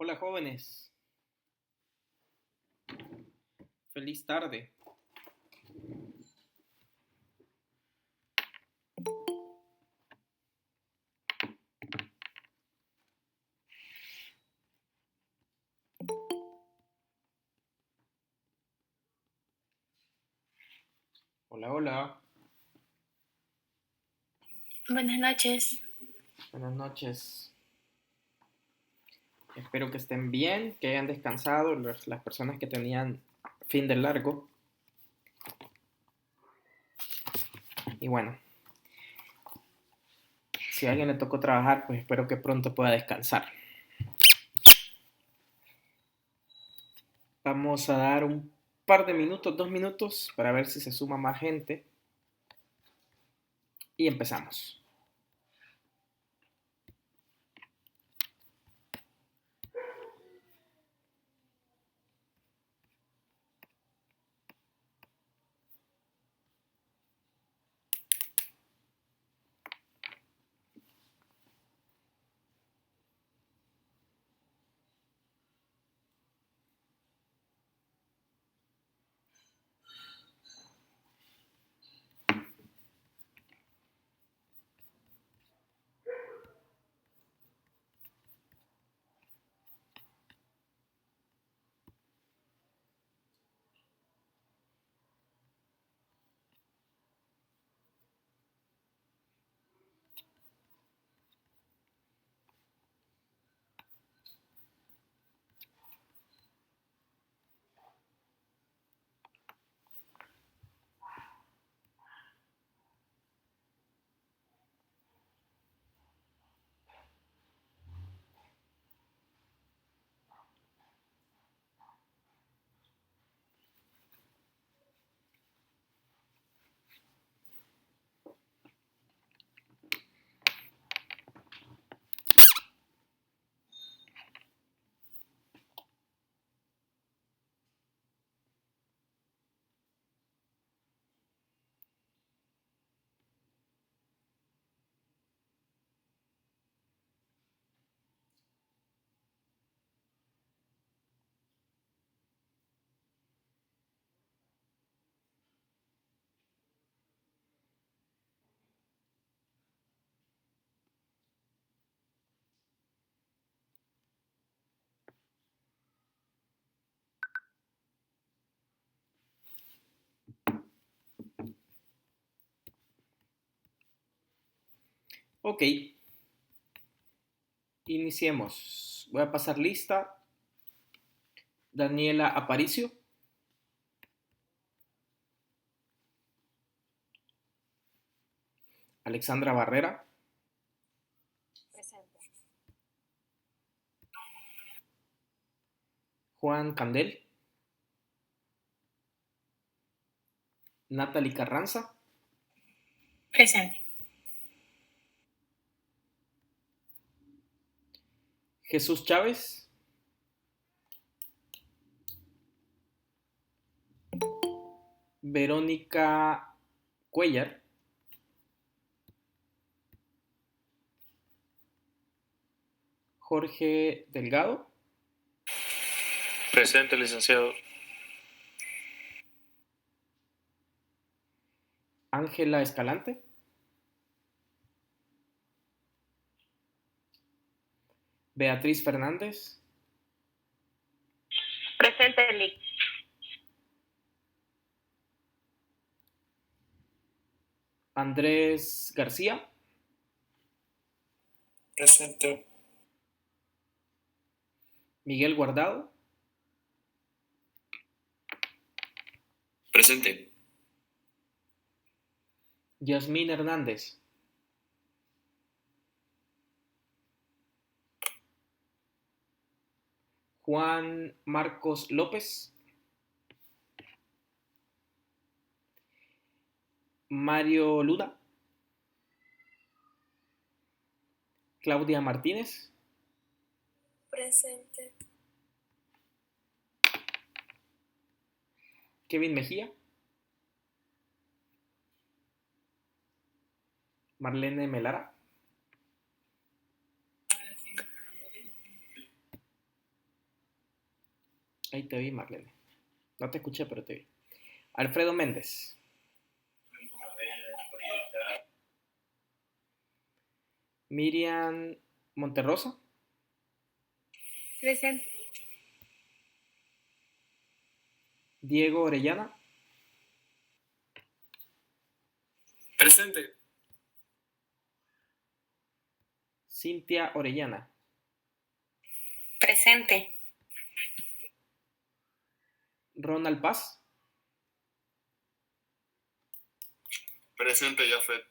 Hola jóvenes, feliz tarde. Hola, hola, Buenas noches. buenas noches. Espero que estén bien, que hayan descansado las personas que tenían fin de largo. Y bueno, si a alguien le tocó trabajar, pues espero que pronto pueda descansar. Vamos a dar un par de minutos, 2 minutos, para ver si se suma más gente. Y empezamos. Ok, iniciemos. Voy a pasar lista. Daniela Aparicio, Alexandra Barrera, Presente. Juan Candel, Natalie Carranza, Presente. Jesús Chávez, Verónica Cuellar, Jorge Delgado, Presente, licenciado. Ángela Escalante, Beatriz Fernández, Presente, Lick. Andrés García, Presente. Miguel Guardado, Presente. Yasmín Hernández, Juan Marcos López, Mario Luna, Claudia Martínez, Presente. Kevin Mejía, Marlene Melara, Ahí te vi, Marlene. No te escuché, pero te vi. Alfredo Méndez. Miriam Monterrosa. Presente. Diego Orellana. Presente. Cintia Orellana. Presente. Ronald Paz. Presente, Jafet.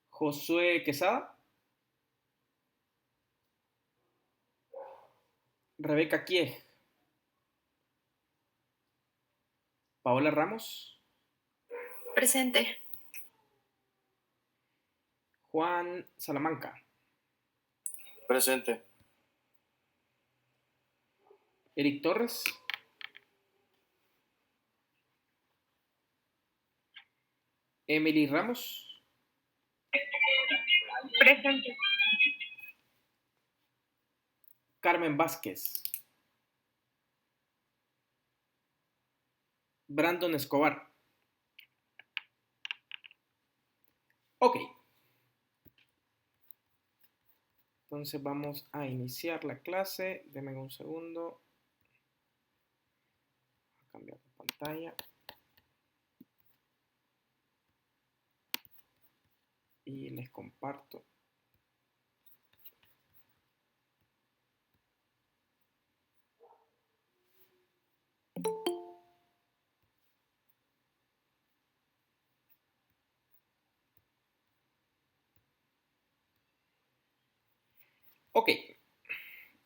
Josué Quesada. Rebeca Kiej. Paola Ramos. Presente. Juan Salamanca. Presente. Eric Torres. Emily Ramos. Presente. Carmen Vázquez. Brandon Escobar. Ok. Entonces vamos a iniciar la clase. Denme un segundo. Voy a cambiar de pantalla. Y les comparto. Ok.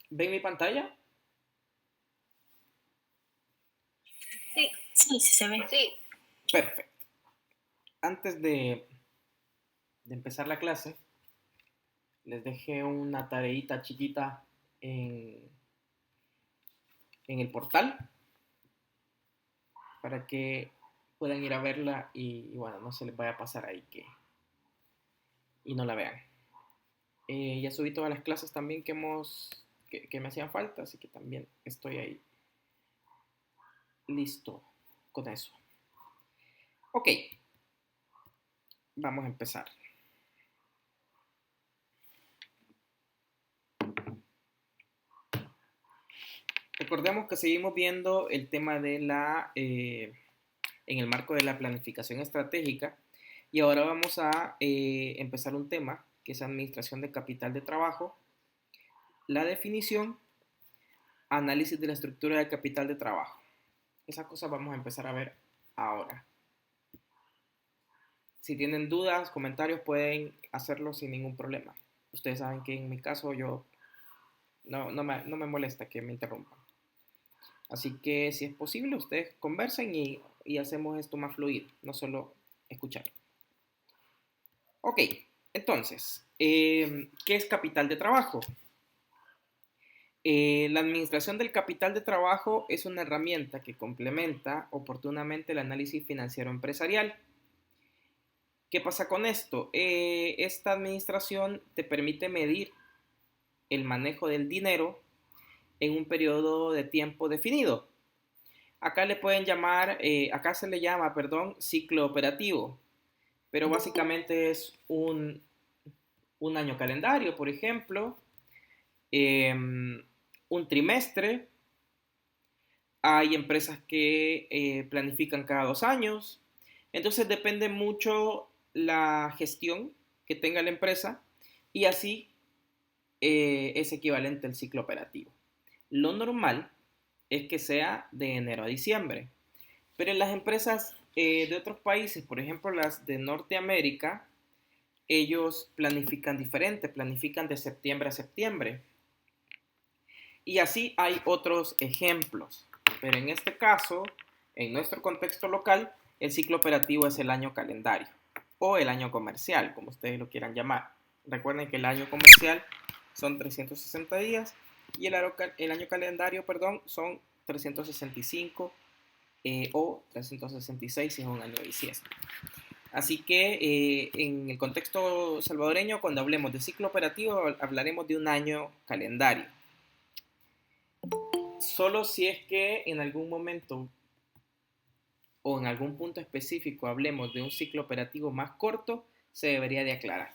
¿Ven mi pantalla? Sí. Sí, sí se ve. Sí. Perfecto. Antes de empezar la clase, les dejé una tareita chiquita en el portal para que puedan ir a verla y bueno, no se les vaya a pasar ahí y no la vean. Ya subí todas las clases también que me hacían falta, así que también estoy ahí listo con eso. Ok, vamos a empezar. Recordemos que seguimos viendo el tema de en el marco de la planificación estratégica y ahora vamos a empezar un tema que es administración de capital de trabajo, la definición, análisis de la estructura de capital de trabajo. Esas cosas vamos a empezar a ver ahora. Si tienen dudas, comentarios, pueden hacerlo sin ningún problema. Ustedes saben que en mi caso yo no me molesta que me interrumpan. Así que si es posible, ustedes conversen y hacemos esto más fluido, no solo escuchar. Ok, entonces, ¿qué es capital de trabajo? La administración del capital de trabajo es una herramienta que complementa oportunamente el análisis financiero empresarial. ¿Qué pasa con esto? Esta administración te permite medir el manejo del dinero en un periodo de tiempo definido. Acá le pueden llamar, acá se le llama, perdón, ciclo operativo, pero básicamente es un año calendario, por ejemplo, un trimestre. Hay empresas que planifican cada 2 años. Entonces depende mucho la gestión que tenga la empresa y así es equivalente al ciclo operativo. Lo normal es que sea de enero a diciembre, pero en las empresas de otros países, por ejemplo las de Norteamérica, ellos planifican diferente, planifican de septiembre a septiembre. Y así hay otros ejemplos, pero en este caso, en nuestro contexto local, el ciclo operativo es el año calendario o el año comercial, como ustedes lo quieran llamar. Recuerden que el año comercial son 360 días y el año calendario, perdón, son 365 o 366 si es un año bisiesto. Así que en el contexto salvadoreño, cuando hablemos de ciclo operativo, hablaremos de un año calendario. Solo si es que en algún momento o en algún punto específico hablemos de un ciclo operativo más corto, se debería de aclarar.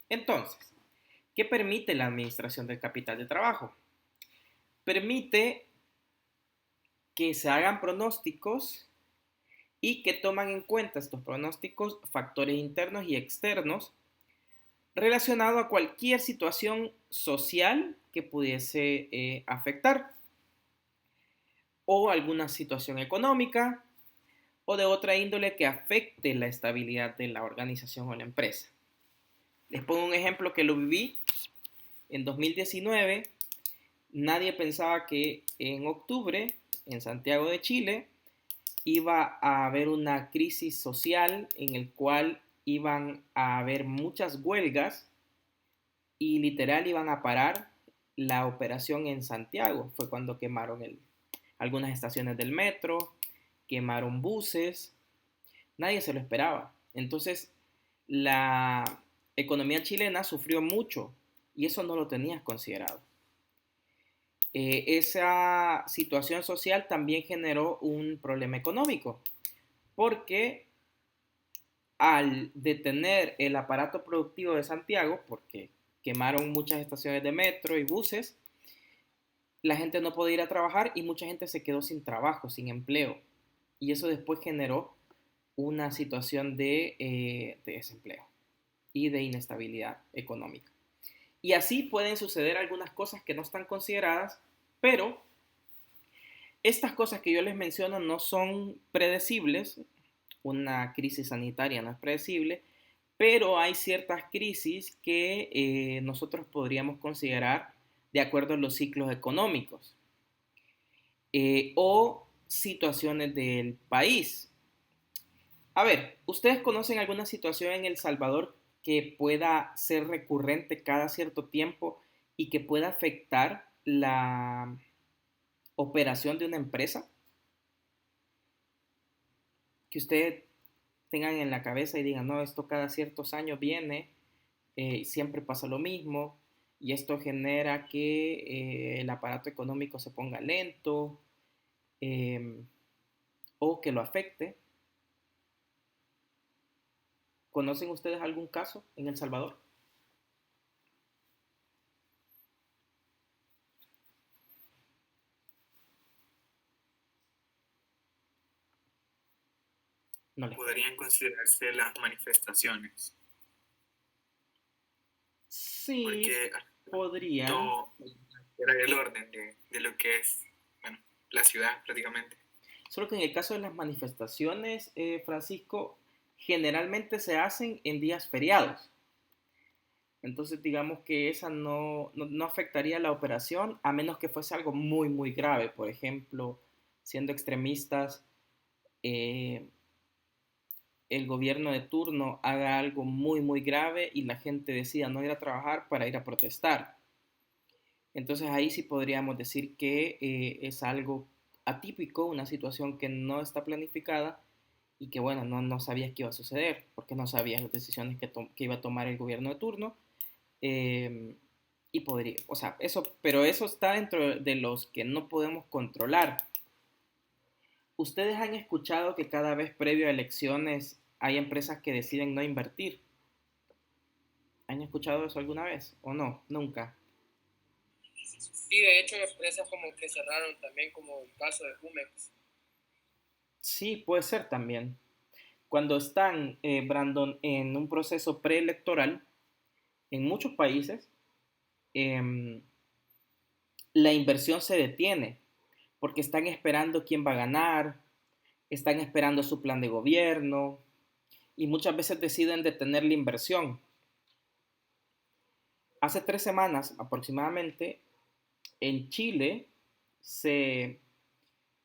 Entonces, ¿qué permite la administración del capital de trabajo? Permite que se hagan pronósticos y que toman en cuenta estos pronósticos factores internos y externos relacionados a cualquier situación social que pudiese afectar o alguna situación económica o de otra índole que afecte la estabilidad de la organización o la empresa. Les pongo un ejemplo que lo viví en 2019. Nadie pensaba que en octubre, en Santiago de Chile, iba a haber una crisis social en el cual iban a haber muchas huelgas y literal iban a parar la operación en Santiago. Fue cuando quemaron algunas estaciones del metro, quemaron buses, nadie se lo esperaba. Entonces, la economía chilena sufrió mucho y eso no lo tenías considerado. Esa situación social también generó un problema económico, porque al detener el aparato productivo de Santiago, porque quemaron muchas estaciones de metro y buses, la gente no podía ir a trabajar y mucha gente se quedó sin trabajo, sin empleo. Y eso después generó una situación de desempleo y de inestabilidad económica. Y así pueden suceder algunas cosas que no están consideradas, pero estas cosas que yo les menciono no son predecibles. Una crisis sanitaria no es predecible, pero hay ciertas crisis que nosotros podríamos considerar de acuerdo a los ciclos económicos o situaciones del país. A ver, ¿ustedes conocen alguna situación en El Salvador que pueda ser recurrente cada cierto tiempo y que pueda afectar la operación de una empresa? Que ustedes tengan en la cabeza y digan, no, esto cada ciertos años viene, siempre pasa lo mismo y esto genera que el aparato económico se ponga lento eh, o que lo afecte. ¿Conocen ustedes algún caso en El Salvador? No les Podrían considerarse las manifestaciones, Sí, porque podrían. todo era el orden de lo que es, bueno, la ciudad prácticamente. Solo que en el caso de las manifestaciones, Francisco, generalmente se hacen en días feriados. Entonces, digamos que esa no afectaría la operación a menos que fuese algo muy, muy grave. Por ejemplo, siendo extremistas, eh, el gobierno de turno haga algo muy, muy grave y la gente decida no ir a trabajar para ir a protestar. Entonces ahí sí podríamos decir que es algo atípico, una situación que no está planificada y que bueno, no sabías que iba a suceder, porque no sabías las decisiones que iba a tomar el gobierno de turno. eh, y podría, o sea, eso, pero eso está dentro de los que no podemos controlar. ¿Ustedes han escuchado que cada vez previo a elecciones hay empresas que deciden no invertir? ¿Han escuchado eso alguna vez o no? Nunca. Sí, de hecho, empresas como que cerraron también, como el caso de Jumex. Sí, puede ser también. Cuando están, Brandon, en un proceso preelectoral, en muchos países, eh, la inversión se detiene porque están esperando quién va a ganar, están esperando su plan de gobierno y muchas veces deciden detener la inversión. Hace 3 semanas aproximadamente, en Chile se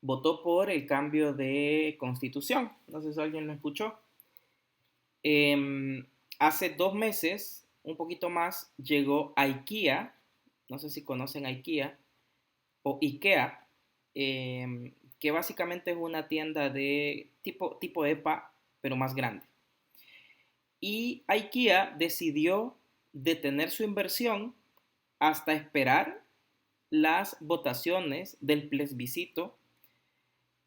votó por el cambio de constitución. No sé si alguien lo escuchó. Hace 2 meses, un poquito más, llegó IKEA. No sé si conocen IKEA o IKEA, que básicamente es una tienda de tipo EPA, pero más grande. Y IKEA decidió detener su inversión hasta esperar las votaciones del plebiscito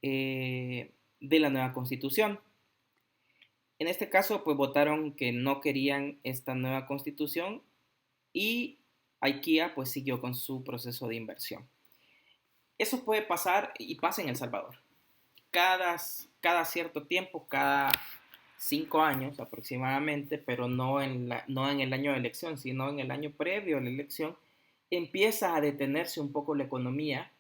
de la nueva constitución. En este caso, pues votaron que no querían esta nueva constitución y IKEA pues siguió con su proceso de inversión. Eso puede pasar y pasa en El Salvador. Cada cierto tiempo, cada 5 años aproximadamente, pero no en el año de elección, sino en el año previo a la elección, empieza a detenerse un poco la economía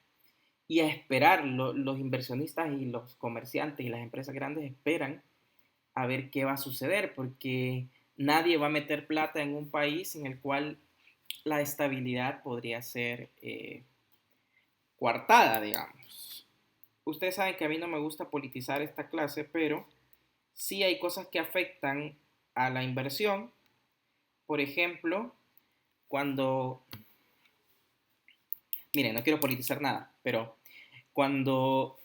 y a esperar, los inversionistas y los comerciantes y las empresas grandes esperan a ver qué va a suceder, porque nadie va a meter plata en un país en el cual la estabilidad podría ser coartada, digamos. Ustedes saben que a mí no me gusta politizar esta clase, pero sí hay cosas que afectan a la inversión. Por ejemplo, cuando, miren, no quiero politizar nada, pero cuando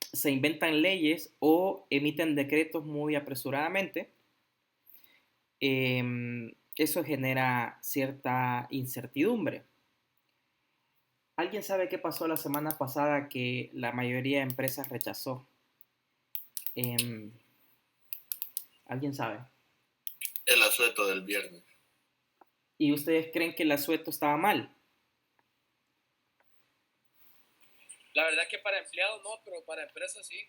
se inventan leyes o emiten decretos muy apresuradamente, eso genera cierta incertidumbre. ¿Alguien sabe qué pasó la semana pasada que la mayoría de empresas rechazó? ¿Alguien sabe? El asueto del viernes. ¿Y ustedes creen que el asueto estaba mal? La verdad que para empleados no, pero para empresas sí.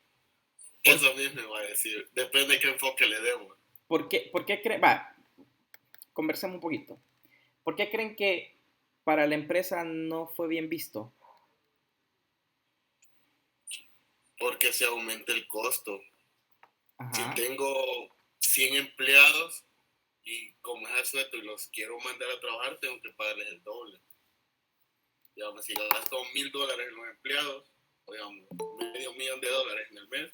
Eso mismo iba a decir. Depende de qué enfoque le demos. ¿Por qué creen? Va, conversemos un poquito. ¿Por qué creen que para la empresa no fue bien visto? Porque se aumenta el costo. Ajá. Si tengo 100 empleados y como es asueto y los quiero mandar a trabajar, tengo que pagarles el doble. Digamos, si gasto $1,000 en los empleados, o digamos, $500,000 en el mes,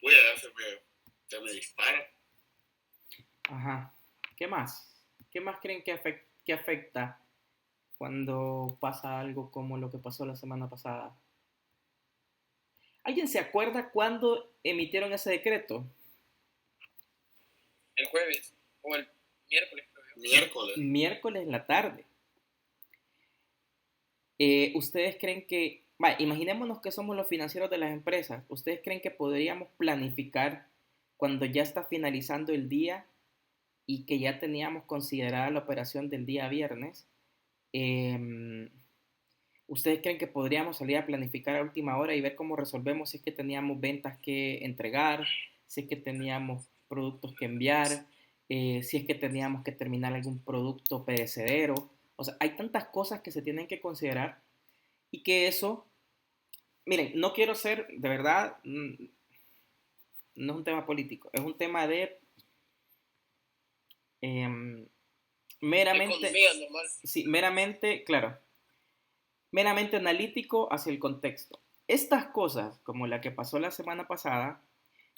pues ya se me dispara. Ajá. ¿Qué más? ¿Qué más creen que afecta cuando pasa algo como lo que pasó la semana pasada? ¿Alguien se acuerda cuándo emitieron ese decreto? El jueves o el miércoles, creo yo. Miércoles en la tarde. ¿Ustedes creen que, imaginémonos que somos los financieros de las empresas, ¿ustedes creen que podríamos planificar cuando ya está finalizando el día y que ya teníamos considerada la operación del día viernes? ¿Ustedes creen que podríamos salir a planificar a última hora y ver cómo resolvemos si es que teníamos ventas que entregar, si es que teníamos productos que enviar, si es que teníamos que terminar algún producto perecedero? O sea, hay tantas cosas que se tienen que considerar y que eso, miren, no quiero ser, de verdad, no es un tema político, es un tema de meramente, economía normal. Sí, meramente, claro, meramente analítico hacia el contexto. Estas cosas, como la que pasó la semana pasada,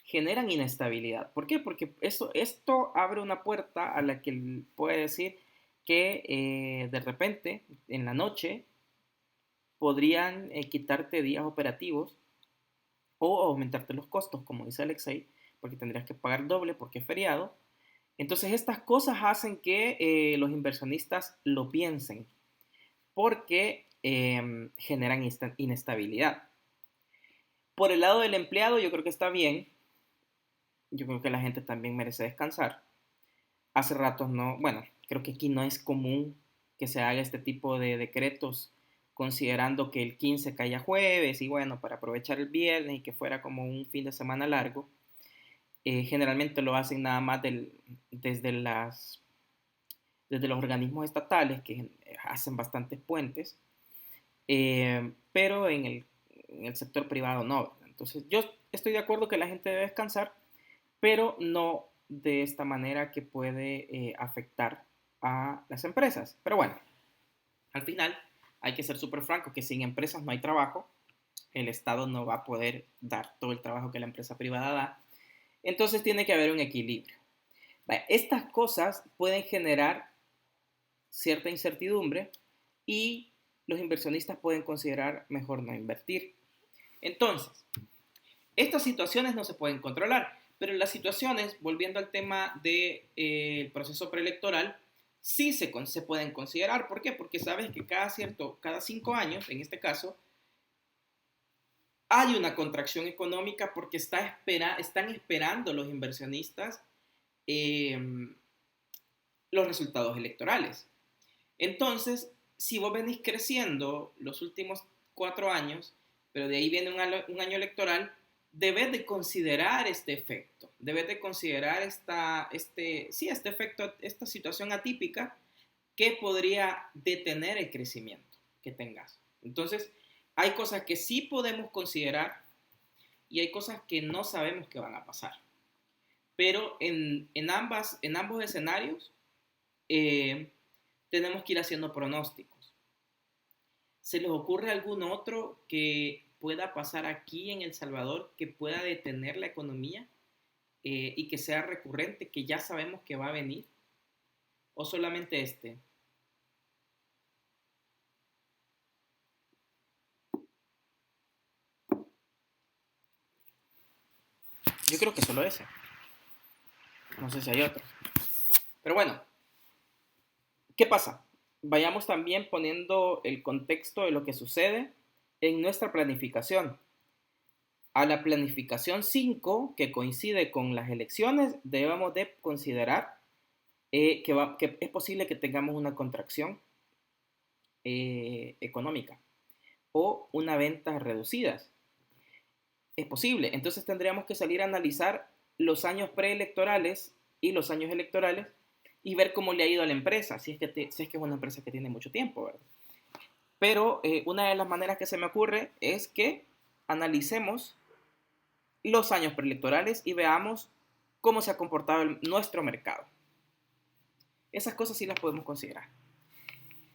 generan inestabilidad. ¿Por qué? Porque esto abre una puerta a la que puede decir que de repente, en la noche, podrían quitarte días operativos o aumentarte los costos, como dice Alexei, porque tendrías que pagar doble porque es feriado. Entonces estas cosas hacen que los inversionistas lo piensen, porque generan inestabilidad. Por el lado del empleado yo creo que está bien, yo creo que la gente también merece descansar. Hace rato no, bueno, creo que aquí no es común que se haga este tipo de decretos considerando que el 15 caía jueves y bueno, para aprovechar el viernes y que fuera como un fin de semana largo. Generalmente lo hacen nada más desde los organismos estatales que hacen bastantes puentes, pero en el sector privado no. Entonces yo estoy de acuerdo que la gente debe descansar, pero no de esta manera que puede afectar a las empresas. Pero bueno, al final hay que ser súper franco que sin empresas no hay trabajo, el Estado no va a poder dar todo el trabajo que la empresa privada da, entonces tiene que haber un equilibrio. Estas cosas pueden generar cierta incertidumbre y los inversionistas pueden considerar mejor no invertir. Entonces, estas situaciones no se pueden controlar, pero las situaciones, volviendo al tema del proceso preelectoral, sí se pueden considerar. ¿Por qué? Porque sabes que cada 5 años, en este caso, hay una contracción económica porque están esperando los inversionistas eh, los resultados electorales. Entonces, si vos venís creciendo los últimos 4 años, pero de ahí viene un año electoral, debes de considerar este efecto, debes de considerar este efecto, esta situación atípica que podría detener el crecimiento que tengas. Entonces, hay cosas que sí podemos considerar y hay cosas que no sabemos que van a pasar. Pero en ambos escenarios tenemos que ir haciendo pronósticos. ¿Se les ocurre algún otro que pueda pasar aquí en El Salvador que pueda detener la economía y que sea recurrente, que ya sabemos que va a venir? ¿O solamente este? Yo creo que solo ese. No sé si hay otro. Pero bueno, ¿qué pasa? Vayamos también poniendo el contexto de lo que sucede en nuestra planificación. A la planificación 5, que coincide con las elecciones, debemos de considerar que es posible que tengamos una contracción económica o una ventas reducidas. Es posible. Entonces tendríamos que salir a analizar los años preelectorales y los años electorales y ver cómo le ha ido a la empresa, si es que es una empresa que tiene mucho tiempo, ¿verdad? Pero una de las maneras que se me ocurre es que analicemos los años preelectorales y veamos cómo se ha comportado nuestro mercado. Esas cosas sí las podemos considerar.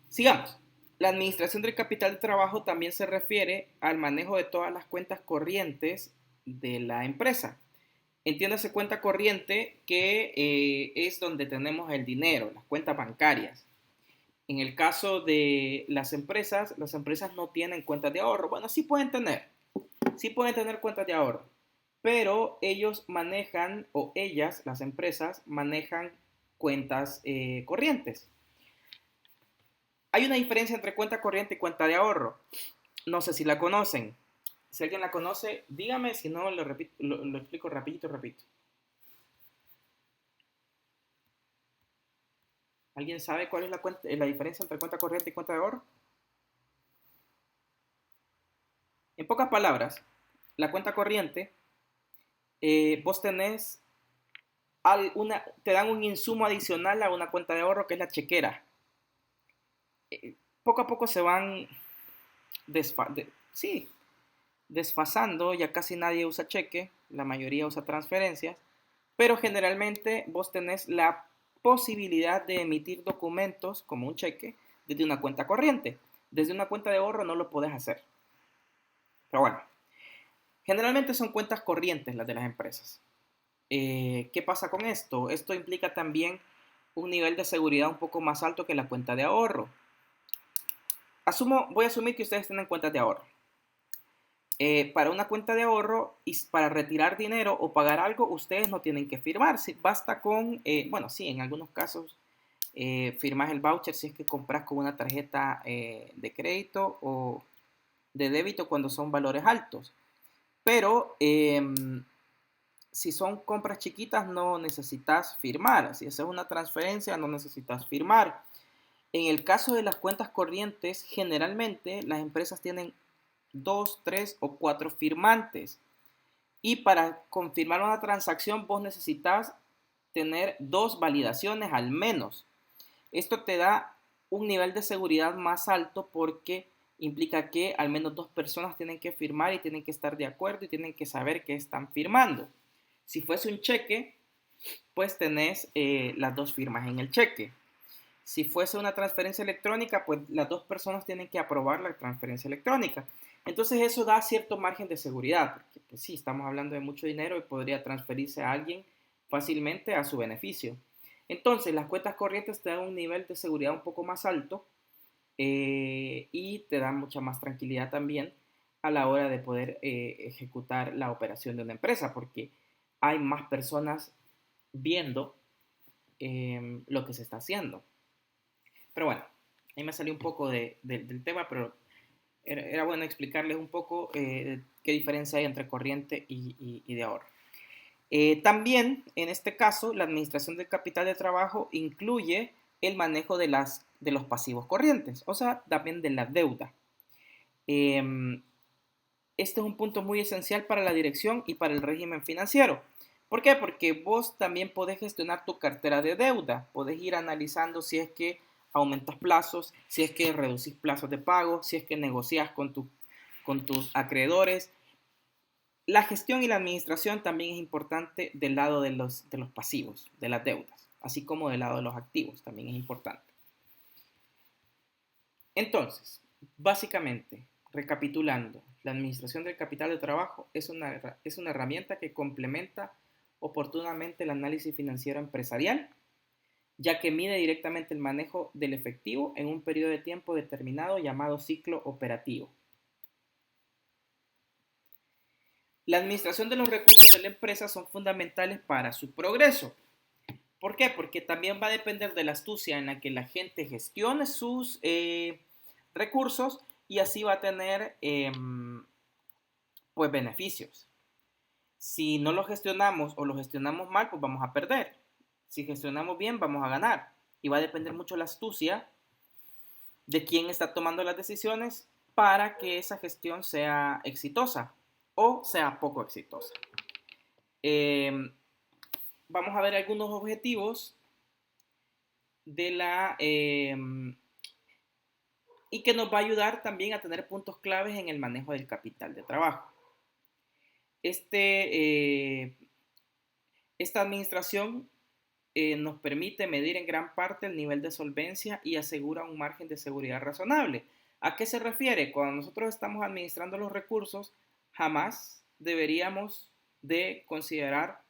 Sigamos. La administración del capital de trabajo también se refiere al manejo de todas las cuentas corrientes de la empresa. Entiéndase cuenta corriente que es donde tenemos el dinero, las cuentas bancarias. En el caso de las empresas no tienen cuentas de ahorro. Bueno, sí pueden tener cuentas de ahorro, pero ellos manejan, o ellas, las empresas, manejan cuentas corrientes. Hay una diferencia entre cuenta corriente y cuenta de ahorro. No sé si la conocen. Si alguien la conoce, dígame, si no, lo explico rapidito. ¿Alguien sabe cuál es la diferencia entre cuenta corriente y cuenta de ahorro? En pocas palabras, la cuenta corriente, vos tenés te dan un insumo adicional a una cuenta de ahorro que es la chequera. Poco a poco se van desfasando, ya casi nadie usa cheque, la mayoría usa transferencias, pero generalmente vos tenés la posibilidad de emitir documentos como un cheque desde una cuenta corriente. Desde una cuenta de ahorro no lo podés hacer. Pero bueno, generalmente son cuentas corrientes las de las empresas. ¿Qué pasa con esto? Esto implica también un nivel de seguridad un poco más alto que la cuenta de ahorro. Voy a asumir que ustedes tienen cuentas de ahorro. Para una cuenta de ahorro y para retirar dinero o pagar algo, ustedes no tienen que firmar. Basta con, sí, en algunos casos firmas el voucher si es que compras con una tarjeta de crédito o de débito cuando son valores altos. Pero si son compras chiquitas no necesitas firmar. Si haces una transferencia no necesitas firmar. En el caso de las cuentas corrientes, generalmente las empresas tienen 2, 3 o 4 firmantes. Y para confirmar una transacción vos necesitas tener 2 validaciones al menos. Esto te da un nivel de seguridad más alto porque implica que al menos 2 personas tienen que firmar y tienen que estar de acuerdo y tienen que saber que están firmando. Si fuese un cheque, pues tenés las 2 firmas en el cheque. Si fuese una transferencia electrónica, pues las 2 personas tienen que aprobar la transferencia electrónica. Entonces eso da cierto margen de seguridad, porque pues sí, estamos hablando de mucho dinero y podría transferirse a alguien fácilmente a su beneficio. Entonces las cuentas corrientes te dan un nivel de seguridad un poco más alto y te dan mucha más tranquilidad también a la hora de poder ejecutar la operación de una empresa, porque hay más personas viendo lo que se está haciendo. Pero bueno, ahí me salió un poco del tema, pero era bueno explicarles un poco qué diferencia hay entre corriente y de ahorro. También, en este caso, la administración del capital de trabajo incluye el manejo de los pasivos corrientes, o sea, también de la deuda. Este es un punto muy esencial para la dirección y para el régimen financiero. ¿Por qué? Porque vos también podés gestionar tu cartera de deuda, podés ir analizando si es que aumentas plazos, si es que reducís plazos de pago, si es que negocias con tus acreedores. La gestión y la administración también es importante del lado de los pasivos, de las deudas, así como del lado de los activos, también es importante. Entonces, básicamente, recapitulando, la administración del capital de trabajo es una herramienta que complementa oportunamente el análisis financiero empresarial, ya que mide directamente el manejo del efectivo en un periodo de tiempo determinado llamado ciclo operativo. La administración de los recursos de la empresa son fundamentales para su progreso. ¿Por qué? Porque también va a depender de la astucia en la que la gente gestione sus recursos y así va a tener pues beneficios. Si no los gestionamos o los gestionamos mal, pues vamos a perder. Si gestionamos bien, vamos a ganar. Y va a depender mucho la astucia de quién está tomando las decisiones para que esa gestión sea exitosa o sea poco exitosa. Vamos a ver algunos objetivos de y que nos va a ayudar también a tener puntos claves en el manejo del capital de trabajo. Esta administración nos permite medir en gran parte el nivel de solvencia y asegura un margen de seguridad razonable. ¿A qué se refiere? Cuando nosotros estamos administrando los recursos, jamás deberíamos de considerar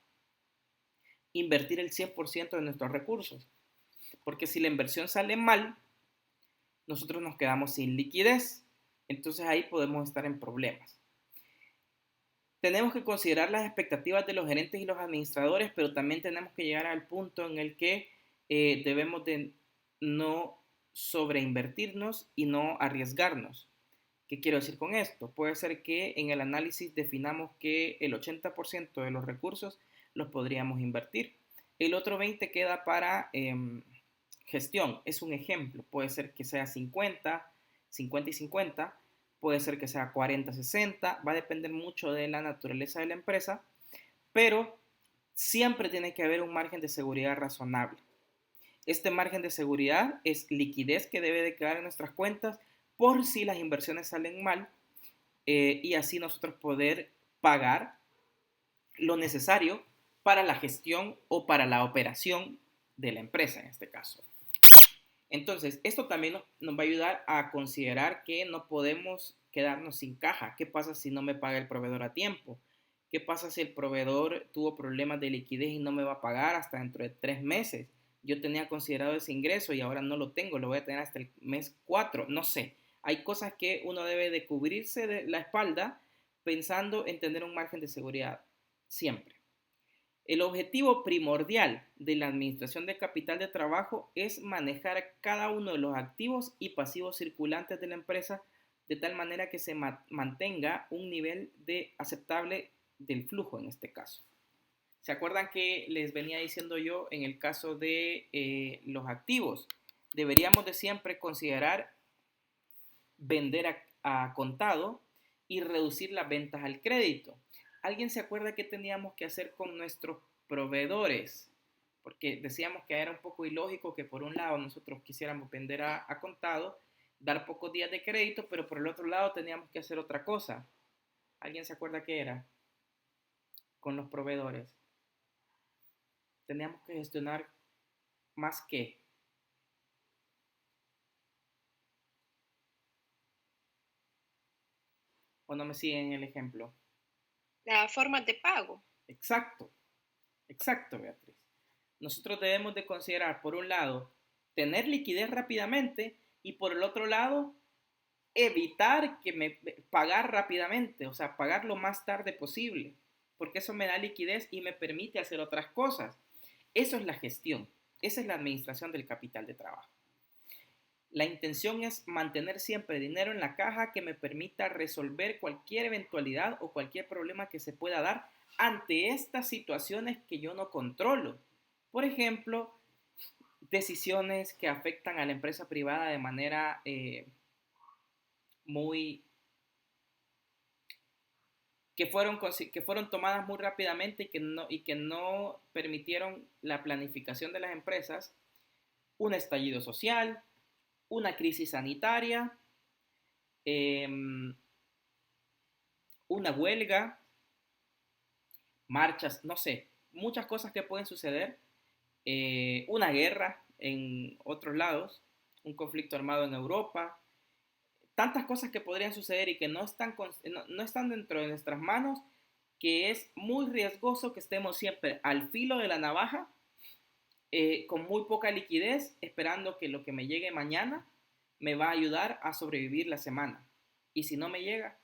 invertir el 100% de nuestros recursos, porque si la inversión sale mal, nosotros nos quedamos sin liquidez, entonces ahí podemos estar en problemas. Tenemos que considerar las expectativas de los gerentes y los administradores, pero también tenemos que llegar al punto en el que debemos de no sobreinvertirnos y no arriesgarnos. ¿Qué quiero decir con esto? Puede ser que en el análisis definamos que el 80% de los recursos los podríamos invertir. El otro 20% queda para gestión. Es un ejemplo. Puede ser que sea 50 y 50. Puede ser que sea 40-60, va a depender mucho de la naturaleza de la empresa, pero siempre tiene que haber un margen de seguridad razonable. Este margen de seguridad es liquidez que debe de quedar en nuestras cuentas por si las inversiones salen mal y así nosotros poder pagar lo necesario para la gestión o para la operación de la empresa en este caso. Entonces, esto también nos va a ayudar a considerar que no podemos quedarnos sin caja. ¿Qué pasa si no me paga el proveedor a tiempo? ¿Qué pasa si el proveedor tuvo problemas de liquidez y no me va a pagar hasta dentro de 3 meses? Yo tenía considerado ese ingreso y ahora no lo tengo, lo voy a tener hasta el mes 4, no sé. Hay cosas que uno debe de cubrirse de la espalda pensando en tener un margen de seguridad siempre. El objetivo primordial de la administración de capital de trabajo es manejar cada uno de los activos y pasivos circulantes de la empresa de tal manera que se mantenga un nivel aceptable del flujo en este caso. ¿Se acuerdan que les venía diciendo yo en el caso de los activos? Deberíamos de siempre considerar vender a contado y reducir las ventas al crédito. ¿Alguien se acuerda qué teníamos que hacer con nuestros proveedores? Porque decíamos que era un poco ilógico que por un lado nosotros quisiéramos vender a contado, dar pocos días de crédito, pero por el otro lado teníamos que hacer otra cosa. ¿Alguien se acuerda qué era? Con los proveedores. Teníamos que gestionar más que. ¿O no me siguen el ejemplo? La forma de pago. Exacto, Beatriz. Nosotros debemos de considerar, por un lado, tener liquidez rápidamente y por el otro lado, evitar pagar rápidamente, o sea, pagar lo más tarde posible, porque eso me da liquidez y me permite hacer otras cosas. Eso es la gestión, esa es la administración del capital de trabajo. La intención es mantener siempre dinero en la caja que me permita resolver cualquier eventualidad o cualquier problema que se pueda dar ante estas situaciones que yo no controlo. Por ejemplo, decisiones que afectan a la empresa privada de manera muy que fueron tomadas muy rápidamente y que no permitieron la planificación de las empresas, un estallido social, una crisis sanitaria, eh, una huelga, marchas, no sé, muchas cosas que pueden suceder, una guerra en otros lados, un conflicto armado en Europa, tantas cosas que podrían suceder y que no están dentro de nuestras manos, que es muy riesgoso que estemos siempre al filo de la navaja, con muy poca liquidez, esperando que lo que me llegue mañana me va a ayudar a sobrevivir la semana. Y si no me llega,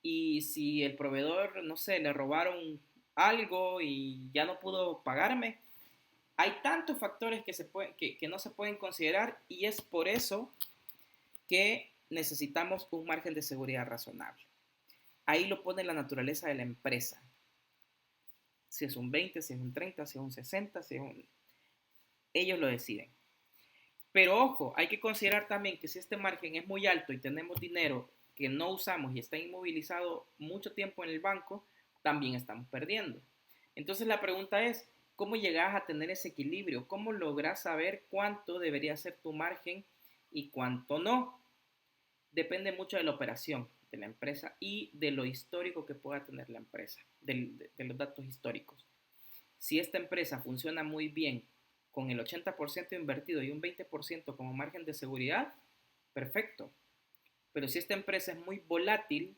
y si el proveedor, no sé, le robaron algo y ya no pudo pagarme, hay tantos factores que no se pueden considerar, y es por eso que necesitamos un margen de seguridad razonable. Ahí lo pone la naturaleza de la empresa. Si es un 20, si es un 30, si es un 60, ellos lo deciden. Pero ojo, hay que considerar también que si este margen es muy alto y tenemos dinero que no usamos y está inmovilizado mucho tiempo en el banco, también estamos perdiendo. Entonces la pregunta es, ¿cómo llegas a tener ese equilibrio? ¿Cómo logras saber cuánto debería ser tu margen y cuánto no? Depende mucho de la operación de la empresa y de lo histórico que pueda tener la empresa, de los datos históricos. Si esta empresa funciona muy bien con el 80% invertido y un 20% como margen de seguridad, perfecto. Pero si esta empresa es muy volátil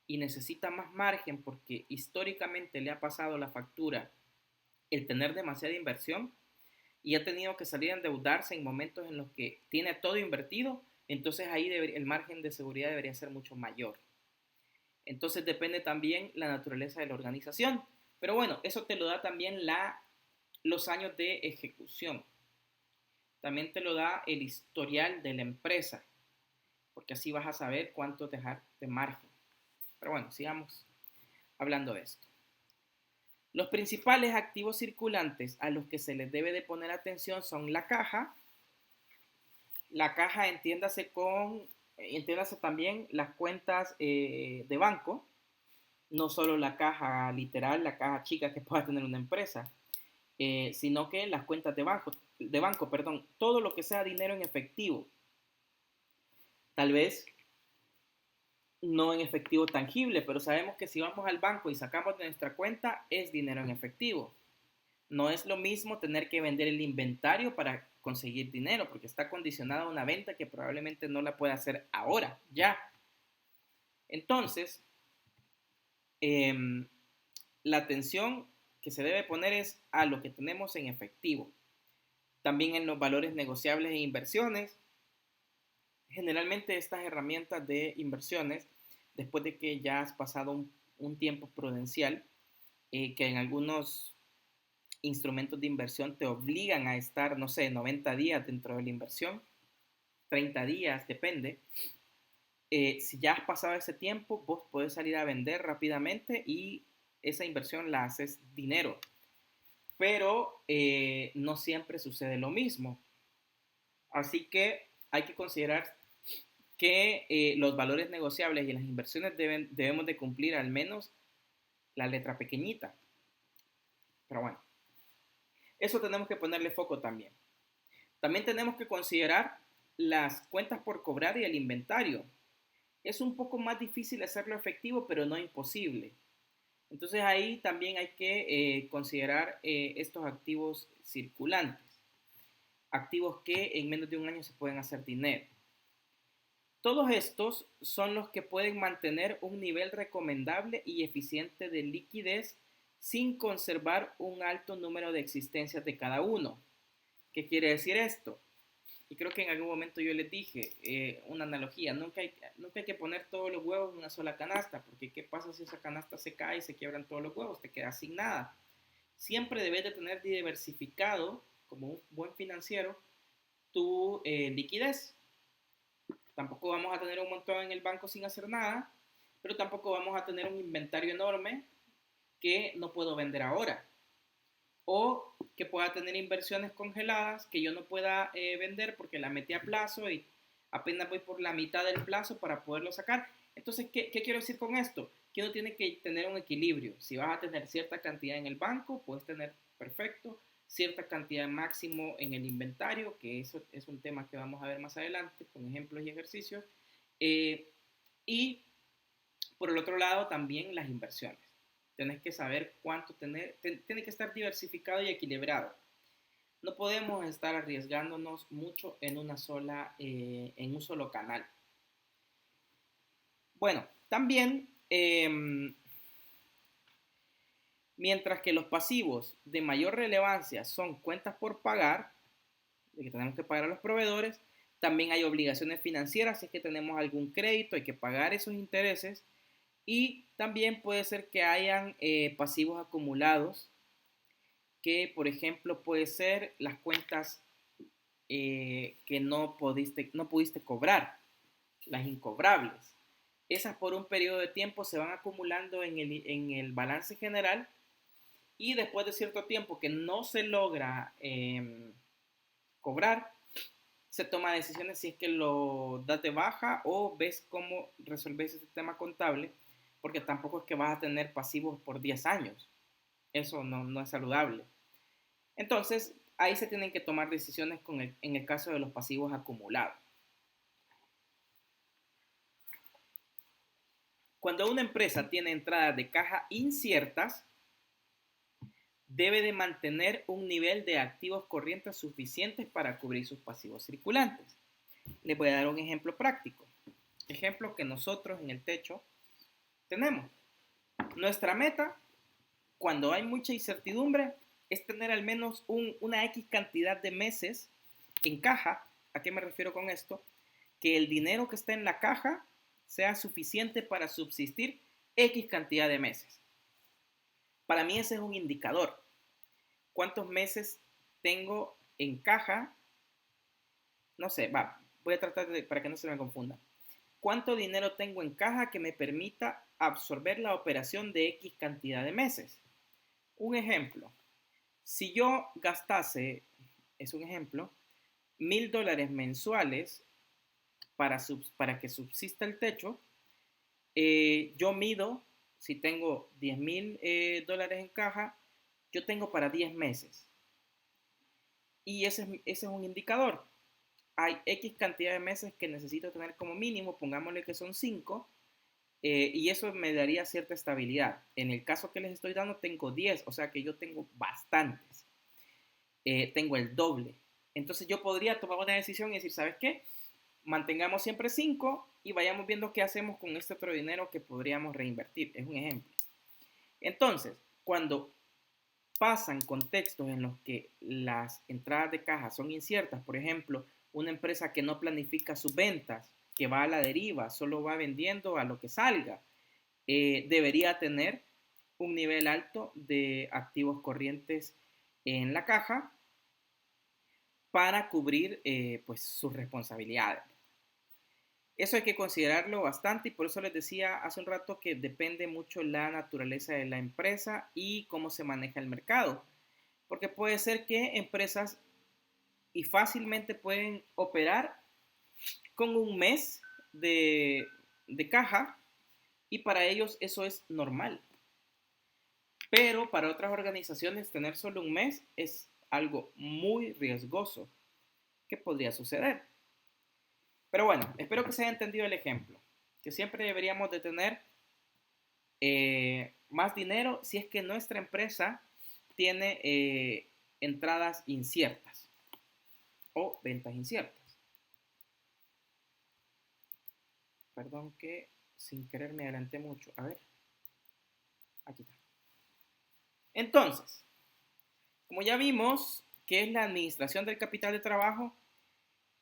y necesita más margen porque históricamente le ha pasado la factura el tener demasiada inversión y ha tenido que salir a endeudarse en momentos en los que tiene todo invertido, entonces ahí el margen de seguridad debería ser mucho mayor. Entonces depende también la naturaleza de la organización. Pero bueno, eso te lo da también los años de ejecución. También te lo da el historial de la empresa, porque así vas a saber cuánto dejar de margen. Pero bueno, sigamos hablando de esto. Los principales activos circulantes a los que se les debe de poner atención son la caja. La caja, entiéndase también las cuentas de banco, no solo la caja literal, la caja chica que pueda tener una empresa, sino que las cuentas de banco, todo lo que sea dinero en efectivo. Tal vez no en efectivo tangible, pero sabemos que si vamos al banco y sacamos de nuestra cuenta, es dinero en efectivo. No es lo mismo tener que vender el inventario para conseguir dinero, porque está condicionada a una venta que probablemente no la pueda hacer ahora, ya. Entonces, la atención que se debe poner es a lo que tenemos en efectivo. También en los valores negociables e inversiones. Generalmente estas herramientas de inversiones, después de que ya has pasado un tiempo prudencial, que en algunos instrumentos de inversión te obligan a estar, no sé, 90 días dentro de la inversión, 30 días, depende. Si ya has pasado ese tiempo, vos podés salir a vender rápidamente y esa inversión la haces dinero. Pero no siempre sucede lo mismo. Así que hay que considerar que los valores negociables y las inversiones debemos de cumplir al menos la letra pequeñita. Pero bueno, eso tenemos que ponerle foco también. También tenemos que considerar las cuentas por cobrar y el inventario. Es un poco más difícil hacerlo efectivo, pero no imposible. Entonces ahí también hay que considerar estos activos circulantes. Activos que en menos de un año se pueden hacer dinero. Todos estos son los que pueden mantener un nivel recomendable y eficiente de liquidez sin conservar un alto número de existencias de cada uno. ¿Qué quiere decir esto? Y creo que en algún momento yo les dije una analogía, nunca hay que poner todos los huevos en una sola canasta, porque ¿qué pasa si esa canasta se cae y se quiebran todos los huevos? Te quedas sin nada. Siempre debes de tener diversificado, como un buen financiero, tu liquidez. Tampoco vamos a tener un montón en el banco sin hacer nada, pero tampoco vamos a tener un inventario enorme que no puedo vender ahora. O que pueda tener inversiones congeladas que yo no pueda vender porque la metí a plazo y apenas voy por la mitad del plazo para poderlo sacar. Entonces, ¿qué quiero decir con esto? Que uno tiene que tener un equilibrio. Si vas a tener cierta cantidad en el banco, puedes tener perfecto, cierta cantidad máximo en el inventario, que eso es un tema que vamos a ver más adelante con ejemplos y ejercicios. Y por el otro lado, también las inversiones. Tienes que saber cuánto tener, tiene que estar diversificado y equilibrado. No podemos estar arriesgándonos mucho en en un solo canal. Bueno, también, mientras que los pasivos de mayor relevancia son cuentas por pagar, de que tenemos que pagar a los proveedores, también hay obligaciones financieras, si es que tenemos algún crédito, hay que pagar esos intereses, y también puede ser que hayan pasivos acumulados, que por ejemplo puede ser las cuentas que no pudiste cobrar, las incobrables. Esas por un periodo de tiempo se van acumulando en el balance general y después de cierto tiempo que no se logra cobrar, se toma decisiones si es que lo das de baja o ves cómo resolves este tema contable, porque tampoco es que vas a tener pasivos por 10 años. Eso no es saludable. Entonces, ahí se tienen que tomar decisiones en el caso de los pasivos acumulados. Cuando una empresa tiene entradas de caja inciertas, debe de mantener un nivel de activos corrientes suficientes para cubrir sus pasivos circulantes. Les voy a dar un ejemplo práctico. Ejemplo que nosotros en el techo tenemos. Nuestra meta, cuando hay mucha incertidumbre, es tener al menos una X cantidad de meses en caja. ¿A qué me refiero con esto? Que el dinero que está en la caja sea suficiente para subsistir X cantidad de meses. Para mí ese es un indicador. ¿Cuántos meses tengo en caja? No sé, voy a tratar para que no se me confunda. ¿Cuánto dinero tengo en caja que me permita absorber la operación de X cantidad de meses? Un ejemplo. Si yo gastase, es un ejemplo, $1,000 mensuales para que subsista el techo, yo mido, si tengo $10,000 en caja, yo tengo para 10 meses. Y ese es un indicador. Hay X cantidad de meses que necesito tener como mínimo, pongámosle que son 5, y eso me daría cierta estabilidad. En el caso que les estoy dando tengo 10, o sea que yo tengo bastantes. Tengo el doble. Entonces yo podría tomar una decisión y decir, ¿sabes qué? Mantengamos siempre 5 y vayamos viendo qué hacemos con este otro dinero que podríamos reinvertir. Es un ejemplo. Entonces, cuando pasan contextos en los que las entradas de caja son inciertas, por ejemplo, una empresa que no planifica sus ventas, que va a la deriva, solo va vendiendo a lo que salga, debería tener un nivel alto de activos corrientes en la caja para cubrir pues sus responsabilidades. Eso hay que considerarlo bastante y por eso les decía hace un rato que depende mucho la naturaleza de la empresa y cómo se maneja el mercado. Porque puede ser que empresas y fácilmente pueden operar con un mes de caja y para ellos eso es normal. Pero para otras organizaciones tener solo un mes es algo muy riesgoso que podría suceder. Pero bueno, espero que se haya entendido el ejemplo, que siempre deberíamos de tener más dinero si es que nuestra empresa tiene entradas inciertas o ventas inciertas. Perdón que sin querer me adelanté mucho. A ver, aquí está. Entonces, como ya vimos, ¿qué es la administración del capital de trabajo?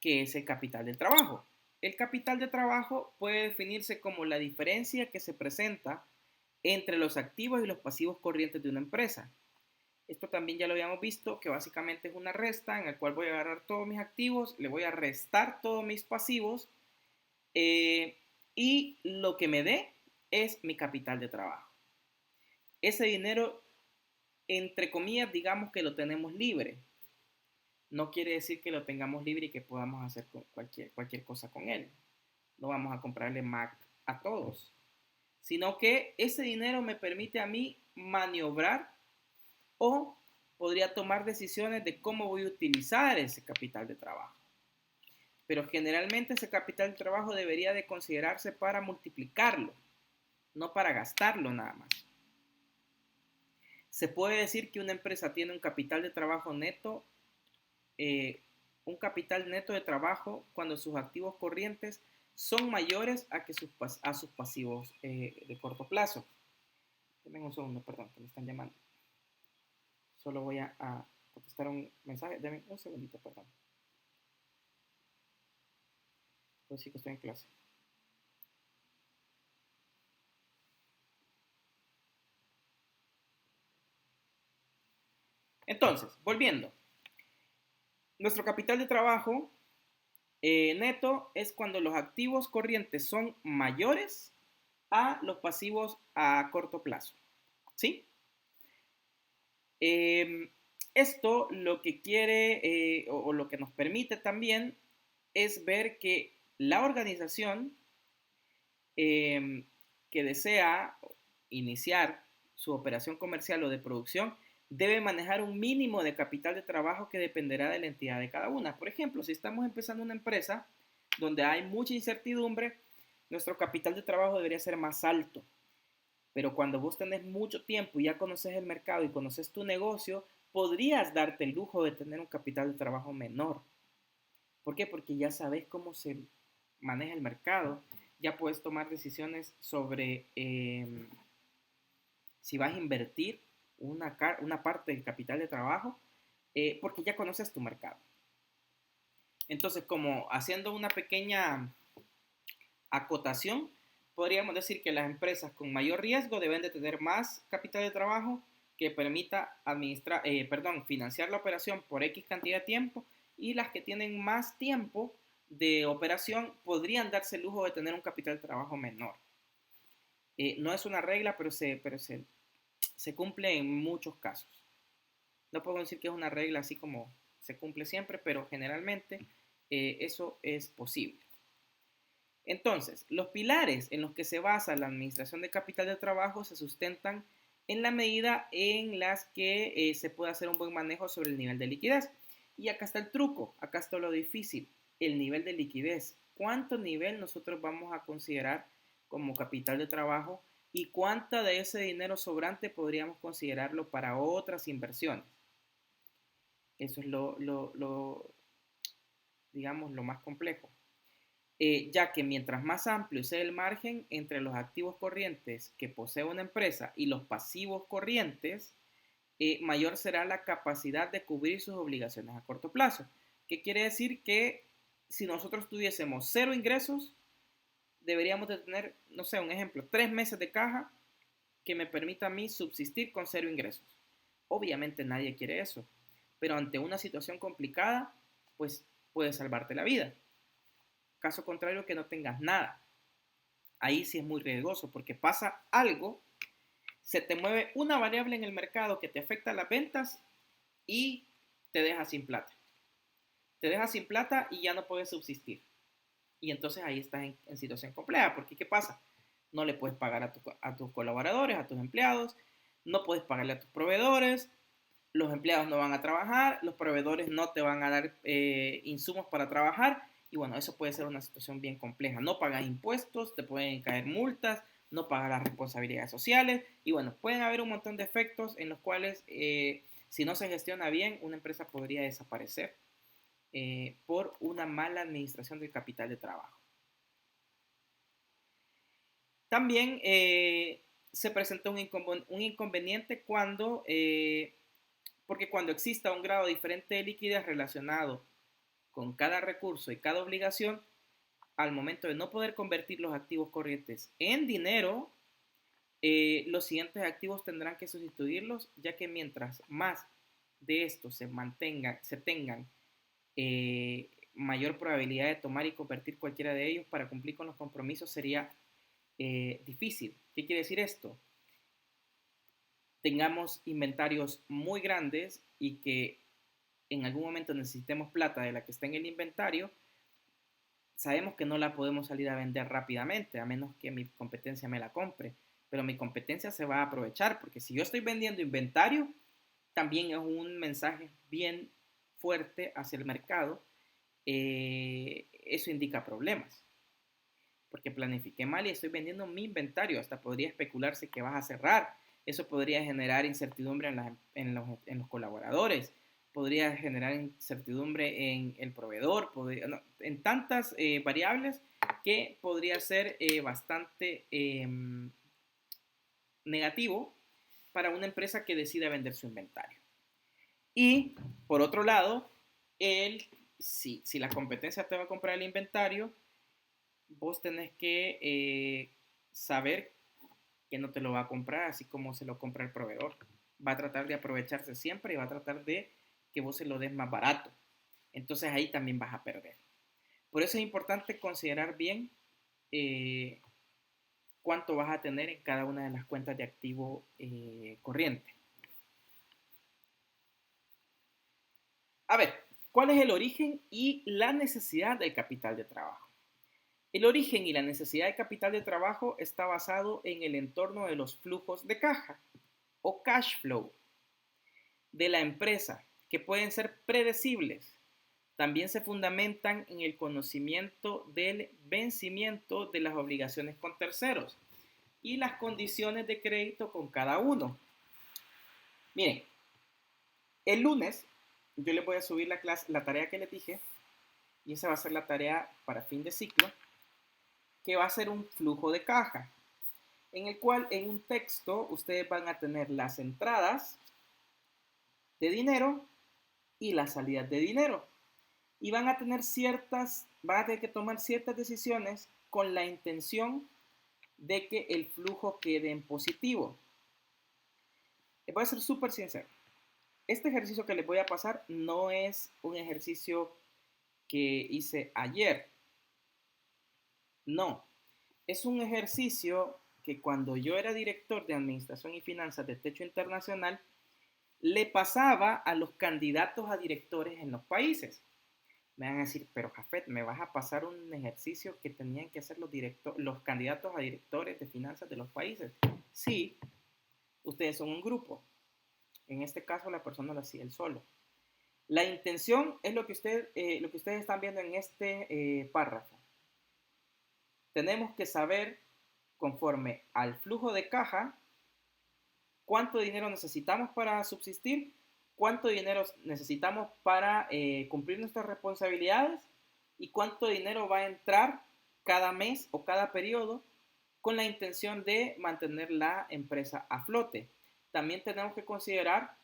¿Qué es el capital del trabajo? El capital de trabajo puede definirse como la diferencia que se presenta entre los activos y los pasivos corrientes de una empresa. Esto también ya lo habíamos visto, que básicamente es una resta en el cual voy a agarrar todos mis activos, le voy a restar todos mis pasivos y lo que me dé es mi capital de trabajo. Ese dinero, entre comillas, digamos que lo tenemos libre. No quiere decir que lo tengamos libre y que podamos hacer cualquier cosa con él. No vamos a comprarle Mac a todos, sino que ese dinero me permite a mí maniobrar o podría tomar decisiones de cómo voy a utilizar ese capital de trabajo. Pero generalmente ese capital de trabajo debería de considerarse para multiplicarlo, no para gastarlo nada más. Se puede decir que una empresa tiene un capital de trabajo neto, un capital neto de trabajo cuando sus activos corrientes son mayores a sus pasivos de corto plazo. Denme un segundo, perdón, que me están llamando. Solo voy a contestar un mensaje. Denme un segundito, perdón. Pues sí que estoy en clase. Entonces, volviendo. Nuestro capital de trabajo neto es cuando los activos corrientes son mayores a los pasivos a corto plazo. ¿Sí? Esto lo que quiere o lo que nos permite también es ver que la organización que desea iniciar su operación comercial o de producción debe manejar un mínimo de capital de trabajo que dependerá de la entidad de cada una. Por ejemplo, si estamos empezando una empresa donde hay mucha incertidumbre, nuestro capital de trabajo debería ser más alto. Pero cuando vos tenés mucho tiempo y ya conoces el mercado y conoces tu negocio, podrías darte el lujo de tener un capital de trabajo menor. ¿Por qué? Porque ya sabes cómo se maneja el mercado, ya puedes tomar decisiones sobre si vas a invertir una parte del capital de trabajo, porque ya conoces tu mercado. Entonces, como haciendo una pequeña acotación, podríamos decir que las empresas con mayor riesgo deben de tener más capital de trabajo que permita financiar la operación por X cantidad de tiempo, y las que tienen más tiempo de operación podrían darse el lujo de tener un capital de trabajo menor. No es una regla, pero se cumple en muchos casos. No puedo decir que es una regla así como se cumple siempre, pero generalmente eso es posible. Entonces, los pilares en los que se basa la administración de capital de trabajo se sustentan en la medida en las que se puede hacer un buen manejo sobre el nivel de liquidez. Y acá está el truco, acá está lo difícil, el nivel de liquidez. ¿Cuánto nivel nosotros vamos a considerar como capital de trabajo y cuánta de ese dinero sobrante podríamos considerarlo para otras inversiones? Eso es digamos, lo más complejo. Ya que mientras más amplio sea el margen entre los activos corrientes que posee una empresa y los pasivos corrientes, mayor será la capacidad de cubrir sus obligaciones a corto plazo. ¿Qué quiere decir? Que si nosotros tuviésemos 0 ingresos, deberíamos de tener, no sé, un ejemplo, 3 meses de caja que me permita a mí subsistir con 0 ingresos. Obviamente nadie quiere eso, pero ante una situación complicada, pues puede salvarte la vida. Caso contrario, que no tengas nada. Ahí sí es muy riesgoso porque pasa algo, se te mueve una variable en el mercado que te afecta las ventas y te deja sin plata. Te deja sin plata y ya no puedes subsistir. Y entonces ahí estás en situación compleja, porque ¿qué pasa? No le puedes pagar a tus colaboradores, a tus empleados, no puedes pagarle a tus proveedores, los empleados no van a trabajar, los proveedores no te van a dar insumos para trabajar, y bueno, eso puede ser una situación bien compleja. No pagas impuestos, te pueden caer multas, no pagas las responsabilidades sociales, y bueno, pueden haber un montón de efectos en los cuales si no se gestiona bien, una empresa podría desaparecer por una mala administración del capital de trabajo. También se presenta un inconveniente porque cuando exista un grado diferente de liquidez relacionado con cada recurso y cada obligación, al momento de no poder convertir los activos corrientes en dinero, los siguientes activos tendrán que sustituirlos, ya que mientras más de estos se tengan mayor probabilidad de tomar y convertir cualquiera de ellos para cumplir con los compromisos sería difícil. ¿Qué quiere decir esto? Tengamos inventarios muy grandes y que en algún momento necesitemos plata de la que está en el inventario, sabemos que no la podemos salir a vender rápidamente, a menos que mi competencia me la compre. Pero mi competencia se va a aprovechar, porque si yo estoy vendiendo inventario, también es un mensaje bien fuerte hacia el mercado. Eso indica problemas, porque planifiqué mal y estoy vendiendo mi inventario. Hasta podría especularse que vas a cerrar. Eso podría generar incertidumbre en los colaboradores, podría generar incertidumbre en el proveedor, en tantas variables que podría ser bastante negativo para una empresa que decida vender su inventario. Y por otro lado, si la competencia te va a comprar el inventario, vos tenés que saber que no te lo va a comprar así como se lo compra el proveedor. Va a tratar de aprovecharse siempre y va a tratar de que vos se lo des más barato. Entonces ahí también vas a perder. Por eso es importante considerar bien cuánto vas a tener en cada una de las cuentas de activo corriente. A ver, ¿cuál es el origen y la necesidad del capital de trabajo? El origen y la necesidad de capital de trabajo está basado en el entorno de los flujos de caja o cash flow de la empresa, que pueden ser predecibles. También se fundamentan en el conocimiento del vencimiento de las obligaciones con terceros y las condiciones de crédito con cada uno. Miren, el lunes yo les voy a subir la tarea que les dije, y esa va a ser la tarea para fin de ciclo, que va a ser un flujo de caja, en el cual en un texto ustedes van a tener las entradas de dinero y las salidas de dinero. Y van a tener que tomar ciertas decisiones con la intención de que el flujo quede en positivo. Voy a ser súper sincero. Este ejercicio que les voy a pasar no es un ejercicio que hice ayer. No. Es un ejercicio que cuando yo era director de Administración y Finanzas de Techo Internacional, le pasaba a los candidatos a directores en los países. Me van a decir, pero Jafet, ¿me vas a pasar un ejercicio que tenían que hacer los candidatos a directores de finanzas de los países? Sí, ustedes son un grupo. En este caso, la persona lo hacía él solo. La intención es lo que ustedes están viendo en este párrafo. Tenemos que saber, conforme al flujo de caja, cuánto dinero necesitamos para subsistir, cuánto dinero necesitamos para cumplir nuestras responsabilidades y cuánto dinero va a entrar cada mes o cada periodo con la intención de mantener la empresa a flote. También tenemos que considerar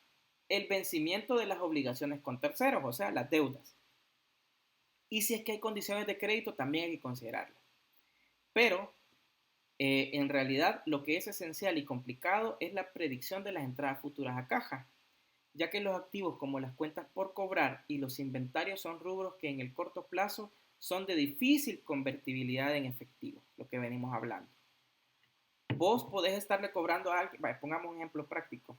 el vencimiento de las obligaciones con terceros, o sea, las deudas. Y si es que hay condiciones de crédito, también hay que considerarlas. Pero en realidad lo que es esencial y complicado es la predicción de las entradas futuras a caja, ya que los activos como las cuentas por cobrar y los inventarios son rubros que en el corto plazo son de difícil convertibilidad en efectivo, lo que venimos hablando. Vos podés estarle cobrando a alguien, pongamos un ejemplo práctico.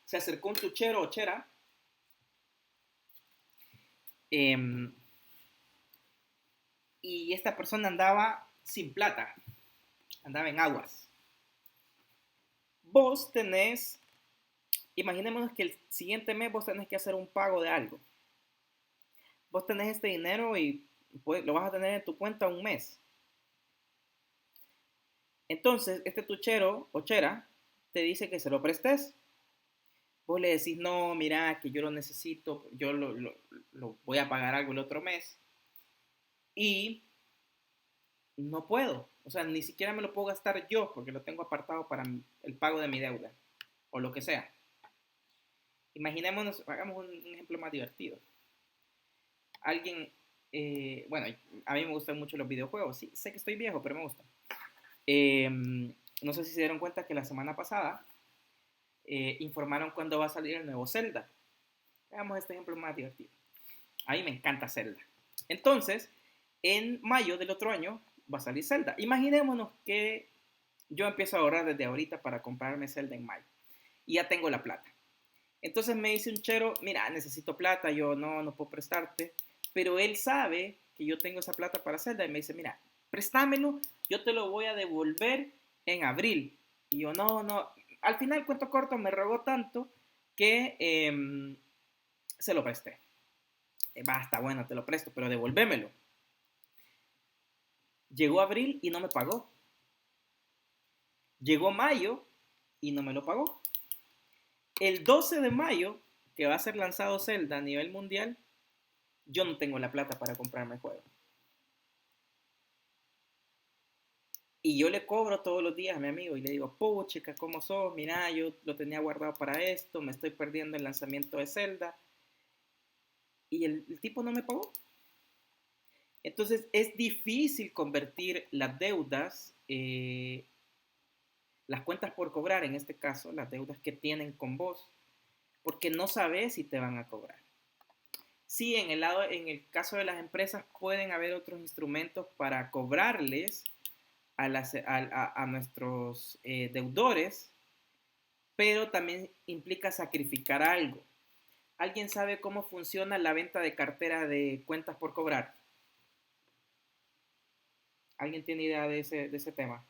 Se acercó un tuchero o chera y esta persona andaba sin plata, andaba en aguas. Vos tenés, imaginémonos que el siguiente mes vos tenés que hacer un pago de algo. Vos tenés este dinero y lo vas a tener en tu cuenta un mes. Entonces, este tuchero o chera te dice que se lo prestes. Vos le decís, no, mira, que yo lo necesito, yo lo voy a pagar algo el otro mes. Y no puedo. O sea, ni siquiera me lo puedo gastar yo porque lo tengo apartado para el pago de mi deuda o lo que sea. Imaginémonos, hagamos un ejemplo más divertido. Alguien, bueno, a mí me gustan mucho los videojuegos. Sí, sé que estoy viejo, pero me gustan. No sé si se dieron cuenta que la semana pasada informaron cuándo va a salir el nuevo Zelda. Veamos este ejemplo más divertido. A mí me encanta Zelda. Entonces, en mayo del otro año va a salir Zelda. Imaginémonos que yo empiezo a ahorrar desde ahorita para comprarme Zelda en mayo. Y ya tengo la plata. Entonces me dice un chero, mira, necesito plata, yo no puedo prestarte. Pero él sabe que yo tengo esa plata para Zelda y me dice, mira, préstamelo, yo te lo voy a devolver en abril. Y yo, no. Al final, cuento corto, me rogó tanto que se lo presté. Basta, bueno, te lo presto, pero devolvémelo. Llegó abril y no me pagó. Llegó mayo y no me lo pagó. El 12 de mayo, que va a ser lanzado Zelda a nivel mundial, yo no tengo la plata para comprarme el juego. Y yo le cobro todos los días a mi amigo y le digo, puchica, ¿cómo sos? Mira, yo lo tenía guardado para esto, me estoy perdiendo el lanzamiento de Zelda. Y el tipo no me pagó. Entonces es difícil convertir las deudas, las cuentas por cobrar, en este caso, las deudas que tienen con vos, porque no sabes si te van a cobrar. Sí, en el caso de las empresas pueden haber otros instrumentos para cobrarles a nuestros deudores, pero también implica sacrificar algo. ¿Alguien sabe cómo funciona la venta de cartera de cuentas por cobrar? ¿Alguien tiene idea de ese tema?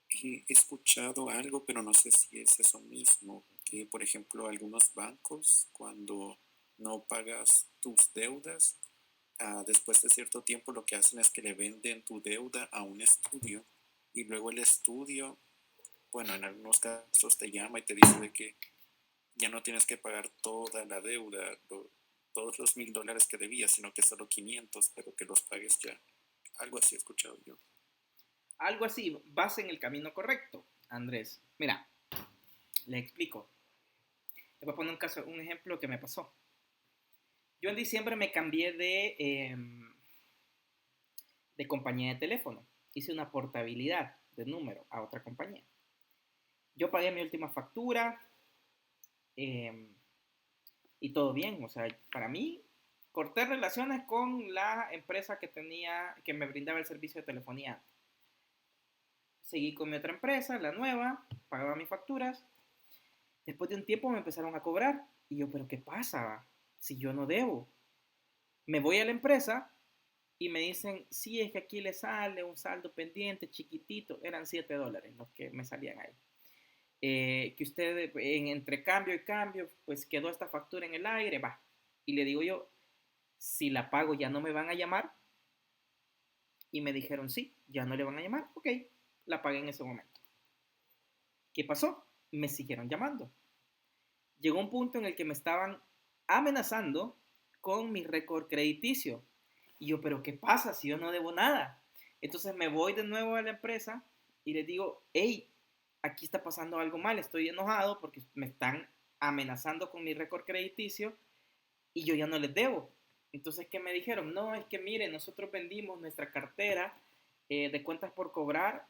He escuchado algo, pero no sé si es eso mismo, que por ejemplo algunos bancos cuando no pagas tus deudas, después de cierto tiempo lo que hacen es que le venden tu deuda a un estudio y luego el estudio, bueno, en algunos casos te llama y te dice de que ya no tienes que pagar toda la deuda, todos los $1,000 que debías, sino que solo 500, pero que los pagues ya. Algo así he escuchado yo. Algo así, vas en el camino correcto, Andrés. Mira, le explico. Le voy a poner un ejemplo que me pasó. Yo en diciembre me cambié de compañía de teléfono. Hice una portabilidad de número a otra compañía. Yo pagué mi última factura y todo bien. O sea, para mí, corté relaciones con la empresa que me brindaba el servicio de telefonía. Seguí con mi otra empresa, la nueva, pagaba mis facturas. Después de un tiempo me empezaron a cobrar. Y yo, ¿pero qué pasa? Si yo no debo. Me voy a la empresa y me dicen, sí, es que aquí le sale un saldo pendiente chiquitito. Eran $7 los que me salían ahí. Que usted entre cambio y cambio, pues quedó esta factura en el aire, va. Y le digo yo, si la pago ya no me van a llamar. Y me dijeron, sí, ya no le van a llamar. Ok, la pagué en ese momento. ¿Qué pasó? Me siguieron llamando. Llegó un punto en el que me estaban amenazando con mi récord crediticio. Y yo, ¿pero qué pasa si yo no debo nada? Entonces me voy de nuevo a la empresa y les digo, hey, aquí está pasando algo mal, estoy enojado porque me están amenazando con mi récord crediticio y yo ya no les debo. Entonces, ¿qué me dijeron? No, es que mire, nosotros vendimos nuestra cartera de cuentas por cobrar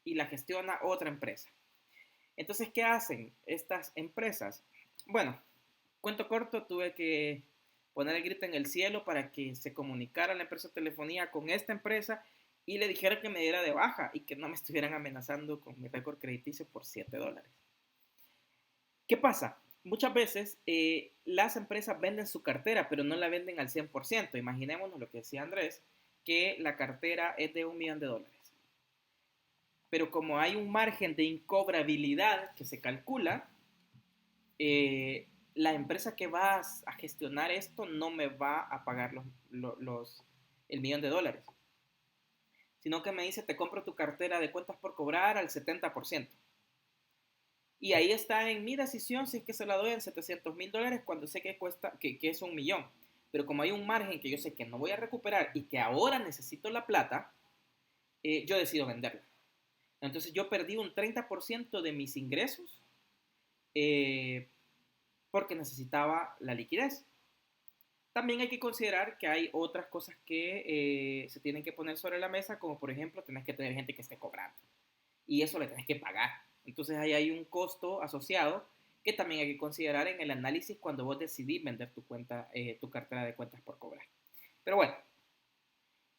y la gestiona otra empresa. Entonces, ¿qué hacen estas empresas? Bueno, cuento corto, tuve que poner el grito en el cielo para que se comunicara la empresa de telefonía con esta empresa y le dijera que me diera de baja y que no me estuvieran amenazando con mi récord crediticio por $7. ¿Qué pasa? Muchas veces las empresas venden su cartera, pero no la venden al 100%. Imaginémonos lo que decía Andrés, que la cartera es de $1,000,000. Pero como hay un margen de incobrabilidad que se calcula, la empresa que va a gestionar esto no me va a pagar el $1,000,000, sino que me dice, te compro tu cartera de cuentas por cobrar al 70%. Y ahí está en mi decisión si es que se la doy en $700,000 cuando sé que cuesta, que es $1,000,000. Pero como hay un margen que yo sé que no voy a recuperar y que ahora necesito la plata, yo decido venderla. Entonces yo perdí un 30% de mis ingresos porque necesitaba la liquidez. También hay que considerar que hay otras cosas que se tienen que poner sobre la mesa, como por ejemplo, tenés que tener gente que esté cobrando y eso le tenés que pagar. Entonces ahí hay un costo asociado que también hay que considerar en el análisis cuando vos decidís vender tu cuenta, tu cartera de cuentas por cobrar. Pero bueno,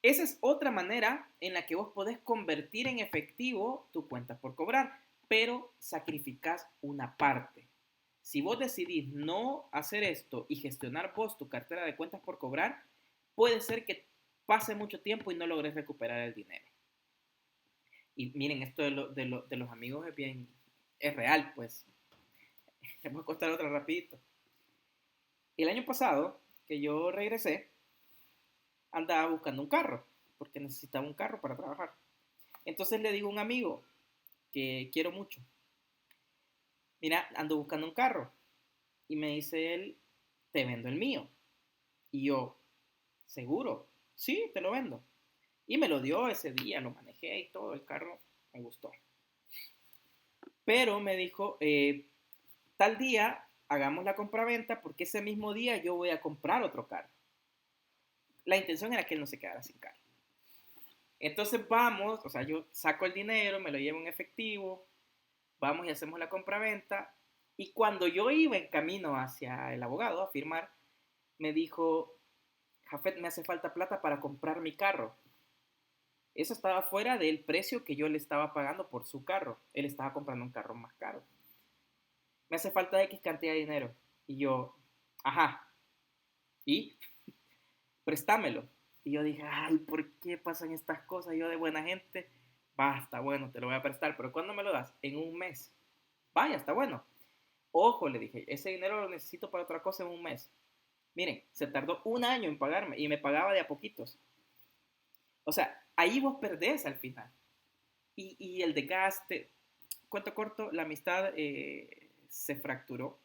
esa es otra manera en la que vos podés convertir en efectivo tu cuenta por cobrar, pero sacrificás una parte. Si vos decidís no hacer esto y gestionar vos tu cartera de cuentas por cobrar, puede ser que pase mucho tiempo y no logres recuperar el dinero. Y miren, esto de los amigos es bien, es real, pues. Les voy a contar otra rapidito. El año pasado, que yo regresé, andaba buscando un carro, porque necesitaba un carro para trabajar. Entonces le digo a un amigo que quiero mucho, mira, ando buscando un carro. Y me dice él, te vendo el mío. Y yo, ¿seguro? Sí, te lo vendo. Y me lo dio ese día, lo manejé y todo, el carro me gustó. Pero me dijo, tal día hagamos la compraventa porque ese mismo día yo voy a comprar otro carro. La intención era que él no se quedara sin carro. Entonces vamos, o sea, yo saco el dinero, me lo llevo en efectivo, vamos y hacemos la compraventa. Y cuando yo iba en camino hacia el abogado a firmar, me dijo, Jafet, me hace falta plata para comprar mi carro. Eso estaba fuera del precio que yo le estaba pagando por su carro. Él estaba comprando un carro más caro. Me hace falta X cantidad de dinero. Y yo, ajá, ¿y? Préstamelo. Y yo dije, ay, ¿por qué pasan estas cosas? Yo de buena gente, basta, bueno, te lo voy a prestar. Pero ¿cuándo me lo das? En un mes. Vaya, está bueno. Ojo, le dije, ese dinero lo necesito para otra cosa en un mes. Miren, se tardó un año en pagarme y me pagaba de a poquitos. O sea, ahí vos perdés al final. Y el desgaste, cuento corto, la amistad se fracturó.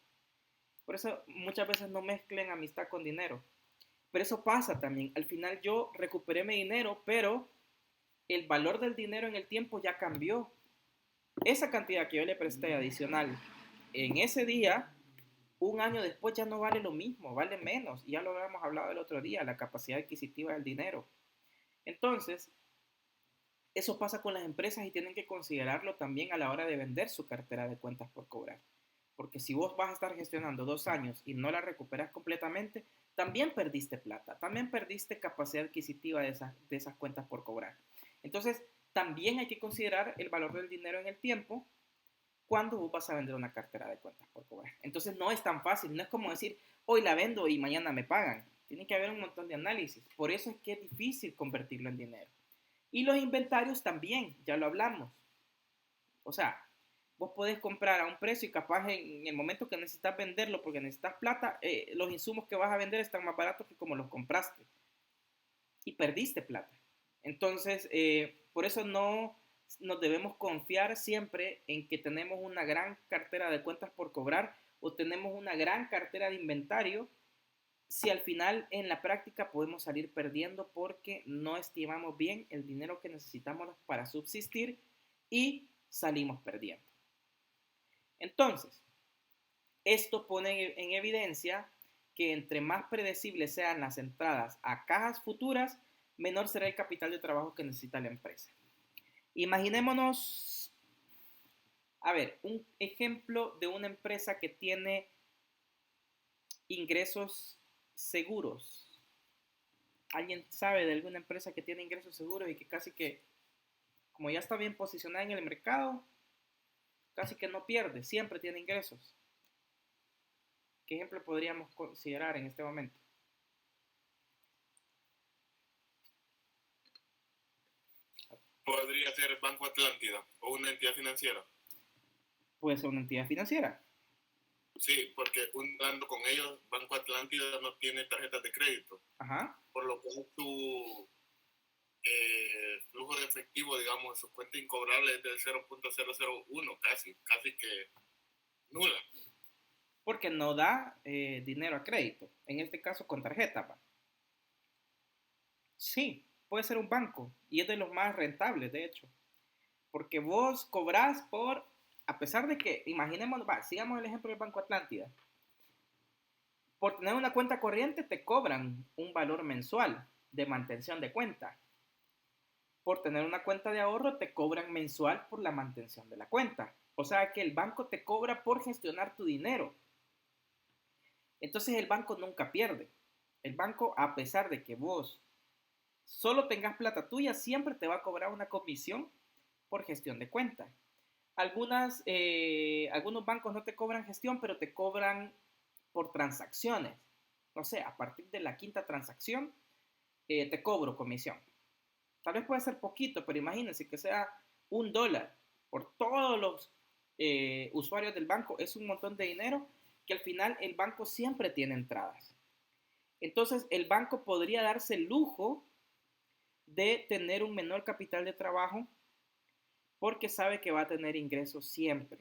Por eso muchas veces no mezclen amistad con dinero. Pero eso pasa también. Al final yo recuperé mi dinero, pero el valor del dinero en el tiempo ya cambió. Esa cantidad que yo le presté adicional en ese día, un año después ya no vale lo mismo, vale menos. Ya lo habíamos hablado el otro día, la capacidad adquisitiva del dinero. Entonces, eso pasa con las empresas y tienen que considerarlo también a la hora de vender su cartera de cuentas por cobrar. Porque si vos vas a estar gestionando 2 años y no la recuperas completamente, también perdiste plata, también perdiste capacidad adquisitiva de esas cuentas por cobrar. Entonces, también hay que considerar el valor del dinero en el tiempo cuando vos vas a vender una cartera de cuentas por cobrar. Entonces, no es tan fácil, no es como decir, hoy la vendo y mañana me pagan. Tiene que haber un montón de análisis. Por eso es que es difícil convertirlo en dinero. Y los inventarios también, ya lo hablamos. O sea, vos podés comprar a un precio y capaz en el momento que necesitas venderlo porque necesitas plata, los insumos que vas a vender están más baratos que como los compraste. Y perdiste plata. Entonces, por eso no nos debemos confiar siempre en que tenemos una gran cartera de cuentas por cobrar o tenemos una gran cartera de inventario si al final en la práctica podemos salir perdiendo porque no estimamos bien el dinero que necesitamos para subsistir y salimos perdiendo. Entonces, esto pone en evidencia que entre más predecibles sean las entradas a cajas futuras, menor será el capital de trabajo que necesita la empresa. Imaginémonos, a ver, un ejemplo de una empresa que tiene ingresos seguros. ¿Alguien sabe de alguna empresa que tiene ingresos seguros y que casi que, como ya está bien posicionada en el mercado, casi que no pierde, siempre tiene ingresos? ¿Qué ejemplo podríamos considerar en este momento? Podría ser Banco Atlántida o una entidad financiera. Puede ser una entidad financiera. Sí, porque hablando con ellos, Banco Atlántida no tiene tarjetas de crédito. Ajá. Por lo cual tu flujo de efectivo, digamos, su cuenta incobrable es del 0.001, casi que nula. Porque no da dinero a crédito, en este caso con tarjeta. ¿Va? Sí, puede ser un banco y es de los más rentables, de hecho. Porque vos cobrás por, a pesar de que, imaginemos, va, sigamos el ejemplo del Banco Atlántida. Por tener una cuenta corriente te cobran un valor mensual de mantención de cuenta. Por tener una cuenta de ahorro te cobran mensual por la mantención de la cuenta. O sea que el banco te cobra por gestionar tu dinero. Entonces el banco nunca pierde. El banco, a pesar de que vos solo tengas plata tuya, siempre te va a cobrar una comisión por gestión de cuenta. Algunos bancos no te cobran gestión, pero te cobran por transacciones. No sé, a partir de la quinta transacción te cobro comisión. Tal vez puede ser poquito, pero imagínense que sea $1 por todos los usuarios del banco. Es un montón de dinero que al final el banco siempre tiene entradas. Entonces el banco podría darse el lujo de tener un menor capital de trabajo porque sabe que va a tener ingresos siempre.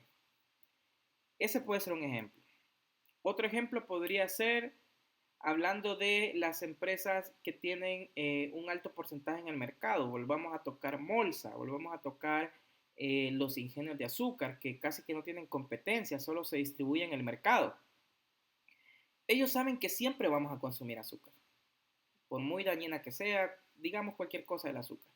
Ese puede ser un ejemplo. Otro ejemplo podría ser hablando de las empresas que tienen un alto porcentaje en el mercado. Volvamos a tocar Molsa, volvamos a tocar los ingenios de azúcar, que casi que no tienen competencia, solo se distribuyen en el mercado. Ellos saben que siempre vamos a consumir azúcar, por muy dañina que sea, digamos cualquier cosa del azúcar.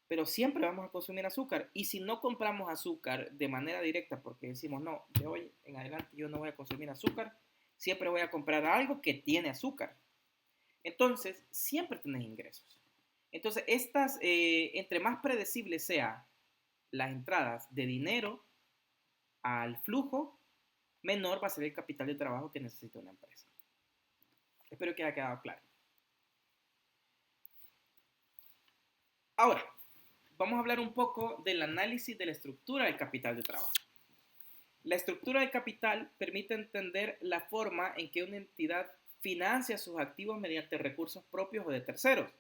Pero siempre vamos a consumir azúcar. Y si no compramos azúcar de manera directa, porque decimos, no, de hoy en adelante yo no voy a consumir azúcar, siempre voy a comprar algo que tiene azúcar. Entonces, siempre tenés ingresos. Entonces, entre más predecibles sean las entradas de dinero al flujo, menor va a ser el capital de trabajo que necesita una empresa. Espero que haya quedado claro. Ahora, vamos a hablar un poco del análisis de la estructura del capital de trabajo. La estructura de capital permite entender la forma en que una entidad financia sus activos mediante recursos propios o de terceros.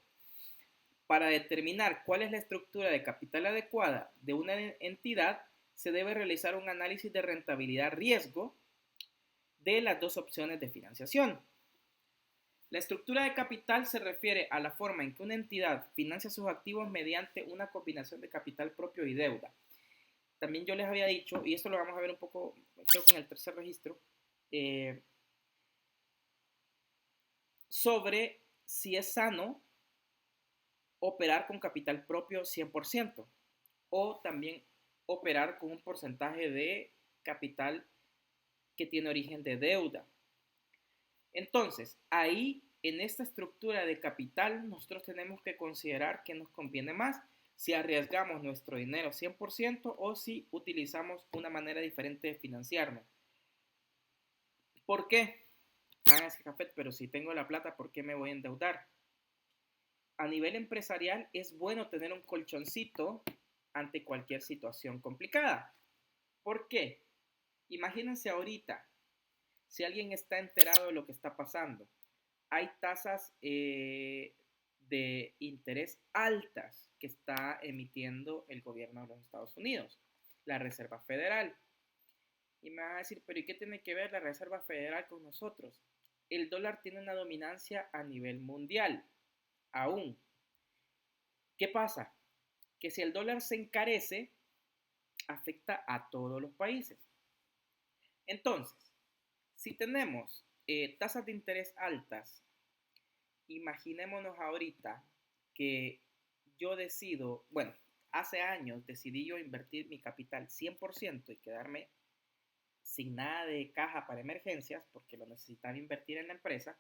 Para determinar cuál es la estructura de capital adecuada de una entidad, se debe realizar un análisis de rentabilidad-riesgo de las dos opciones de financiación. La estructura de capital se refiere a la forma en que una entidad financia sus activos mediante una combinación de capital propio y deuda. También yo les había dicho, y esto lo vamos a ver un poco, creo que en el tercer registro, sobre si es sano operar con capital propio 100% o también operar con un porcentaje de capital que tiene origen de deuda. Entonces, ahí en esta estructura de capital nosotros tenemos que considerar qué nos conviene más, si arriesgamos nuestro dinero 100% o si utilizamos una manera diferente de financiarnos. ¿Por qué? Me van a decir, Jafet, pero si tengo la plata, ¿por qué me voy a endeudar? A nivel empresarial es bueno tener un colchoncito ante cualquier situación complicada. ¿Por qué? Imagínense ahorita, si alguien está enterado de lo que está pasando, hay tasas de interés altas que está emitiendo el gobierno de los Estados Unidos, la Reserva Federal. Y me van a decir, pero ¿y qué tiene que ver la Reserva Federal con nosotros? El dólar tiene una dominancia a nivel mundial, aún. ¿Qué pasa? Que si el dólar se encarece, afecta a todos los países. Entonces, si tenemos tasas de interés altas, imaginémonos ahorita que yo decido, bueno, hace años decidí yo invertir mi capital 100% y quedarme sin nada de caja para emergencias porque lo necesitaba invertir en la empresa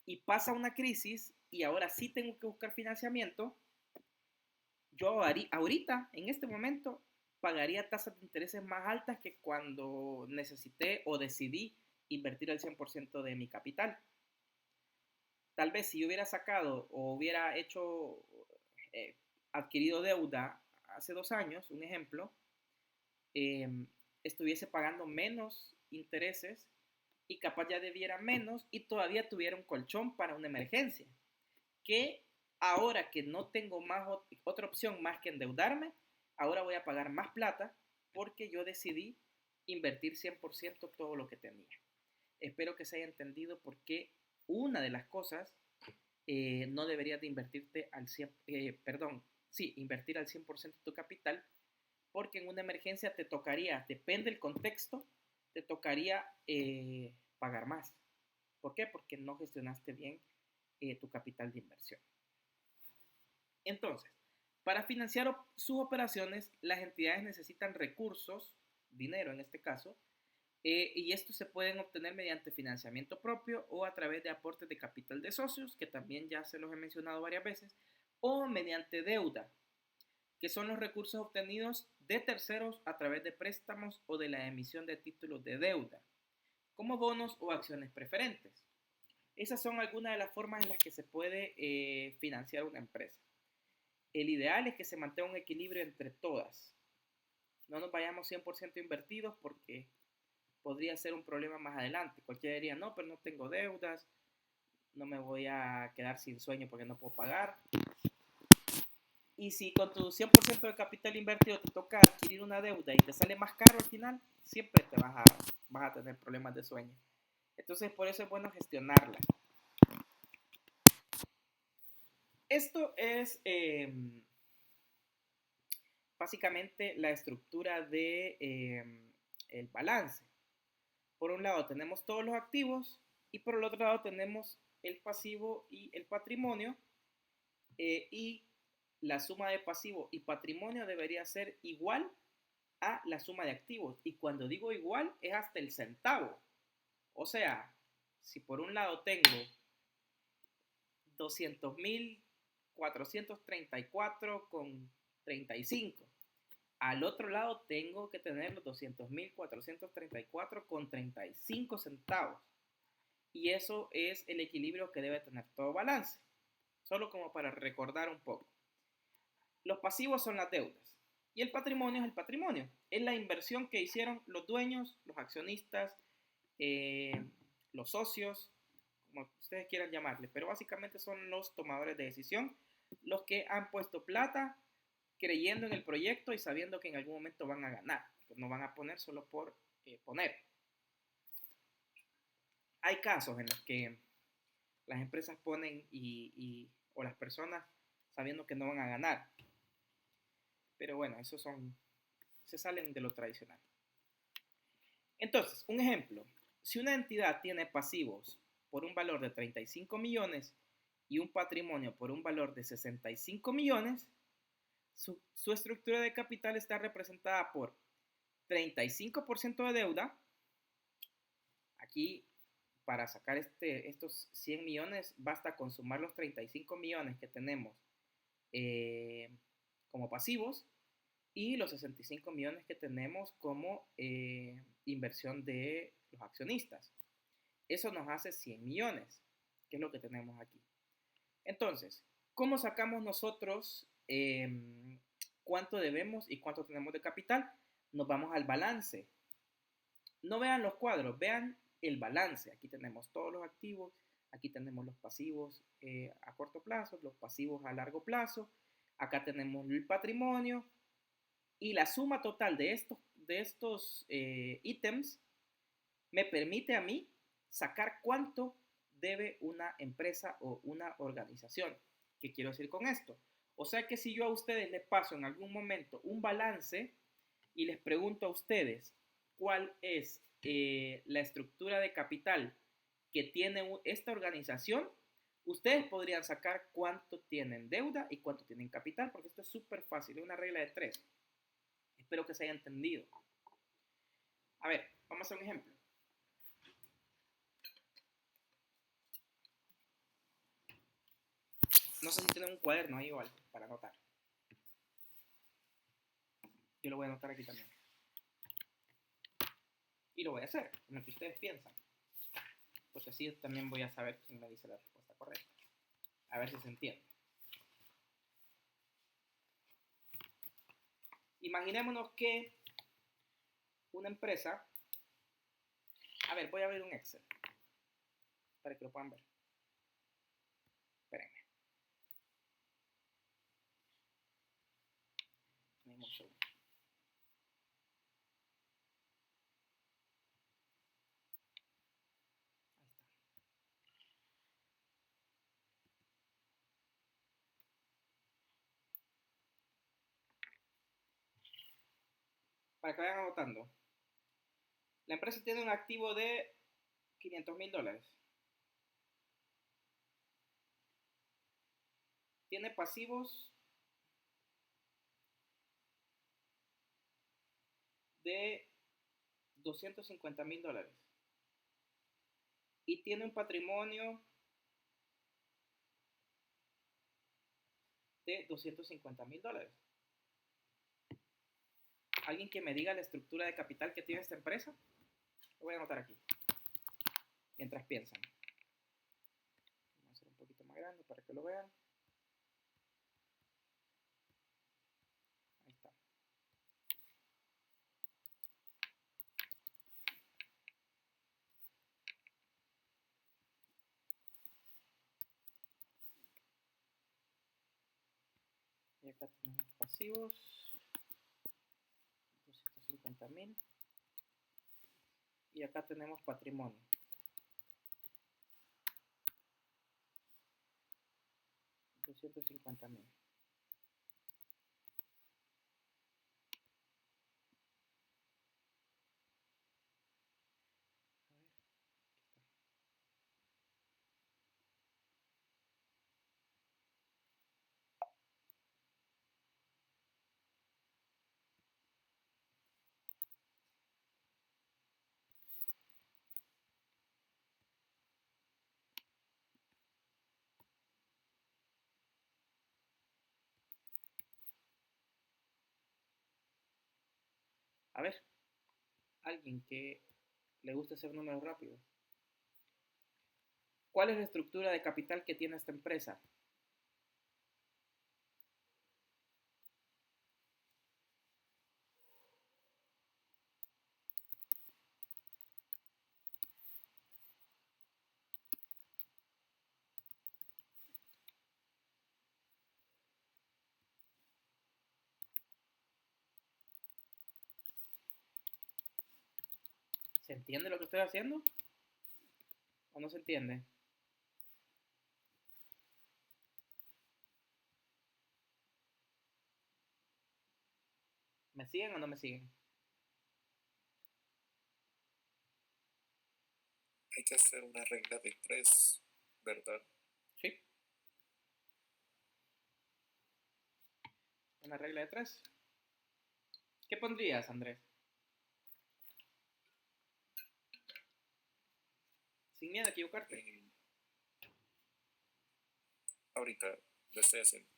y pasa una crisis y ahora sí tengo que buscar financiamiento, yo ahorita, en este momento, pagaría tasas de intereses más altas que cuando necesité o decidí invertir el 100% de mi capital. Tal vez si yo hubiera sacado o hubiera adquirido deuda hace 2 años, un ejemplo, estuviese pagando menos intereses y capaz ya debiera menos y todavía tuviera un colchón para una emergencia. Que ahora que no tengo otra opción más que endeudarme, ahora voy a pagar más plata porque yo decidí invertir 100% todo lo que tenía. Espero que se haya entendido por qué una de las cosas no deberías de invertir al 100% de tu capital, porque en una emergencia te tocaría, depende del contexto, te tocaría pagar más. ¿Por qué? Porque no gestionaste bien tu capital de inversión. Entonces, para financiar sus operaciones, las entidades necesitan recursos, dinero en este caso, y estos se pueden obtener mediante financiamiento propio o a través de aportes de capital de socios, que también ya se los he mencionado varias veces, o mediante deuda, que son los recursos obtenidos de terceros a través de préstamos o de la emisión de títulos de deuda, como bonos o acciones preferentes. Esas son algunas de las formas en las que se puede financiar una empresa. El ideal es que se mantenga un equilibrio entre todas. No nos vayamos 100% invertidos porque podría ser un problema más adelante. Cualquiera diría, no, pero no tengo deudas, no me voy a quedar sin sueño porque no puedo pagar. Y si con tu 100% de capital invertido te toca adquirir una deuda y te sale más caro al final, siempre vas a tener problemas de sueño. Entonces, por eso es bueno gestionarla. Esto es básicamente la estructura de el balance. Por un lado tenemos todos los activos y por el otro lado tenemos el pasivo y el patrimonio, y la suma de pasivo y patrimonio debería ser igual a la suma de activos. Y cuando digo igual es hasta el centavo. O sea, si por un lado tengo 200.434,35, al otro lado tengo que tener los 200.434,35 centavos. Y eso es el equilibrio que debe tener todo balance. Solo como para recordar un poco. Los pasivos son las deudas y el patrimonio es el patrimonio. Es la inversión que hicieron los dueños, los accionistas, los socios, como ustedes quieran llamarle, pero básicamente son los tomadores de decisión, los que han puesto plata creyendo en el proyecto y sabiendo que en algún momento van a ganar, que no van a poner solo por poner. Hay casos en los que las empresas ponen o las personas sabiendo que no van a ganar. Pero bueno, se salen de lo tradicional. Entonces, un ejemplo. Si una entidad tiene pasivos por un valor de 35 millones y un patrimonio por un valor de 65 millones, su estructura de capital está representada por 35% de deuda. Aquí, para sacar estos 100 millones, basta con sumar los 35 millones que tenemos como pasivos y los 65 millones que tenemos como inversión de los accionistas. Eso nos hace 100 millones, que es lo que tenemos aquí. Entonces, ¿cómo sacamos nosotros cuánto debemos y cuánto tenemos de capital? Nos vamos al balance. No vean los cuadros, vean el balance. Aquí tenemos todos los activos, aquí tenemos los pasivos a corto plazo, los pasivos a largo plazo, acá tenemos el patrimonio y la suma total de estos ítems me permite a mí sacar cuánto debe una empresa o una organización. ¿Qué quiero decir con esto? O sea que si yo a ustedes les paso en algún momento un balance y les pregunto a ustedes cuál es la estructura de capital que tiene esta organización, ustedes podrían sacar cuánto tienen deuda y cuánto tienen capital, porque esto es súper fácil, es una regla de 3. Espero que se haya entendido. A ver, vamos a hacer un ejemplo. No sé si tienen un cuaderno ahí o algo para anotar. Yo lo voy a anotar aquí también. Y lo voy a hacer, en lo que ustedes piensan. Pues así también voy a saber quién me dice la respuesta correcta. A ver si se entiende. Imaginémonos que una empresa... A ver, voy a abrir un Excel para que lo puedan ver. Espérenme. Tenemos un segundo. Para que vayan anotando. La empresa tiene un activo de $500,000. tiene pasivos de $250,000 y tiene un patrimonio de $250,000. ¿Alguien que me diga la estructura de capital que tiene esta empresa? Lo voy a anotar aquí, mientras piensan. Vamos a hacer un poquito más grande para que lo vean. Ahí está. Y acá tenemos pasivos, 250,000. Y acá tenemos patrimonio. $250,000. A ver, aquí está. A ver, alguien que le guste hacer números rápidos. ¿Cuál es la estructura de capital que tiene esta empresa? ¿Se entiende lo que estoy haciendo? ¿O no se entiende? ¿Me siguen o no me siguen? Hay que hacer una regla de 3, ¿verdad? Sí. Una regla de 3. ¿Qué pondrías, Andrés? Sin miedo a equivocarte. Ahorita lo estoy haciendo.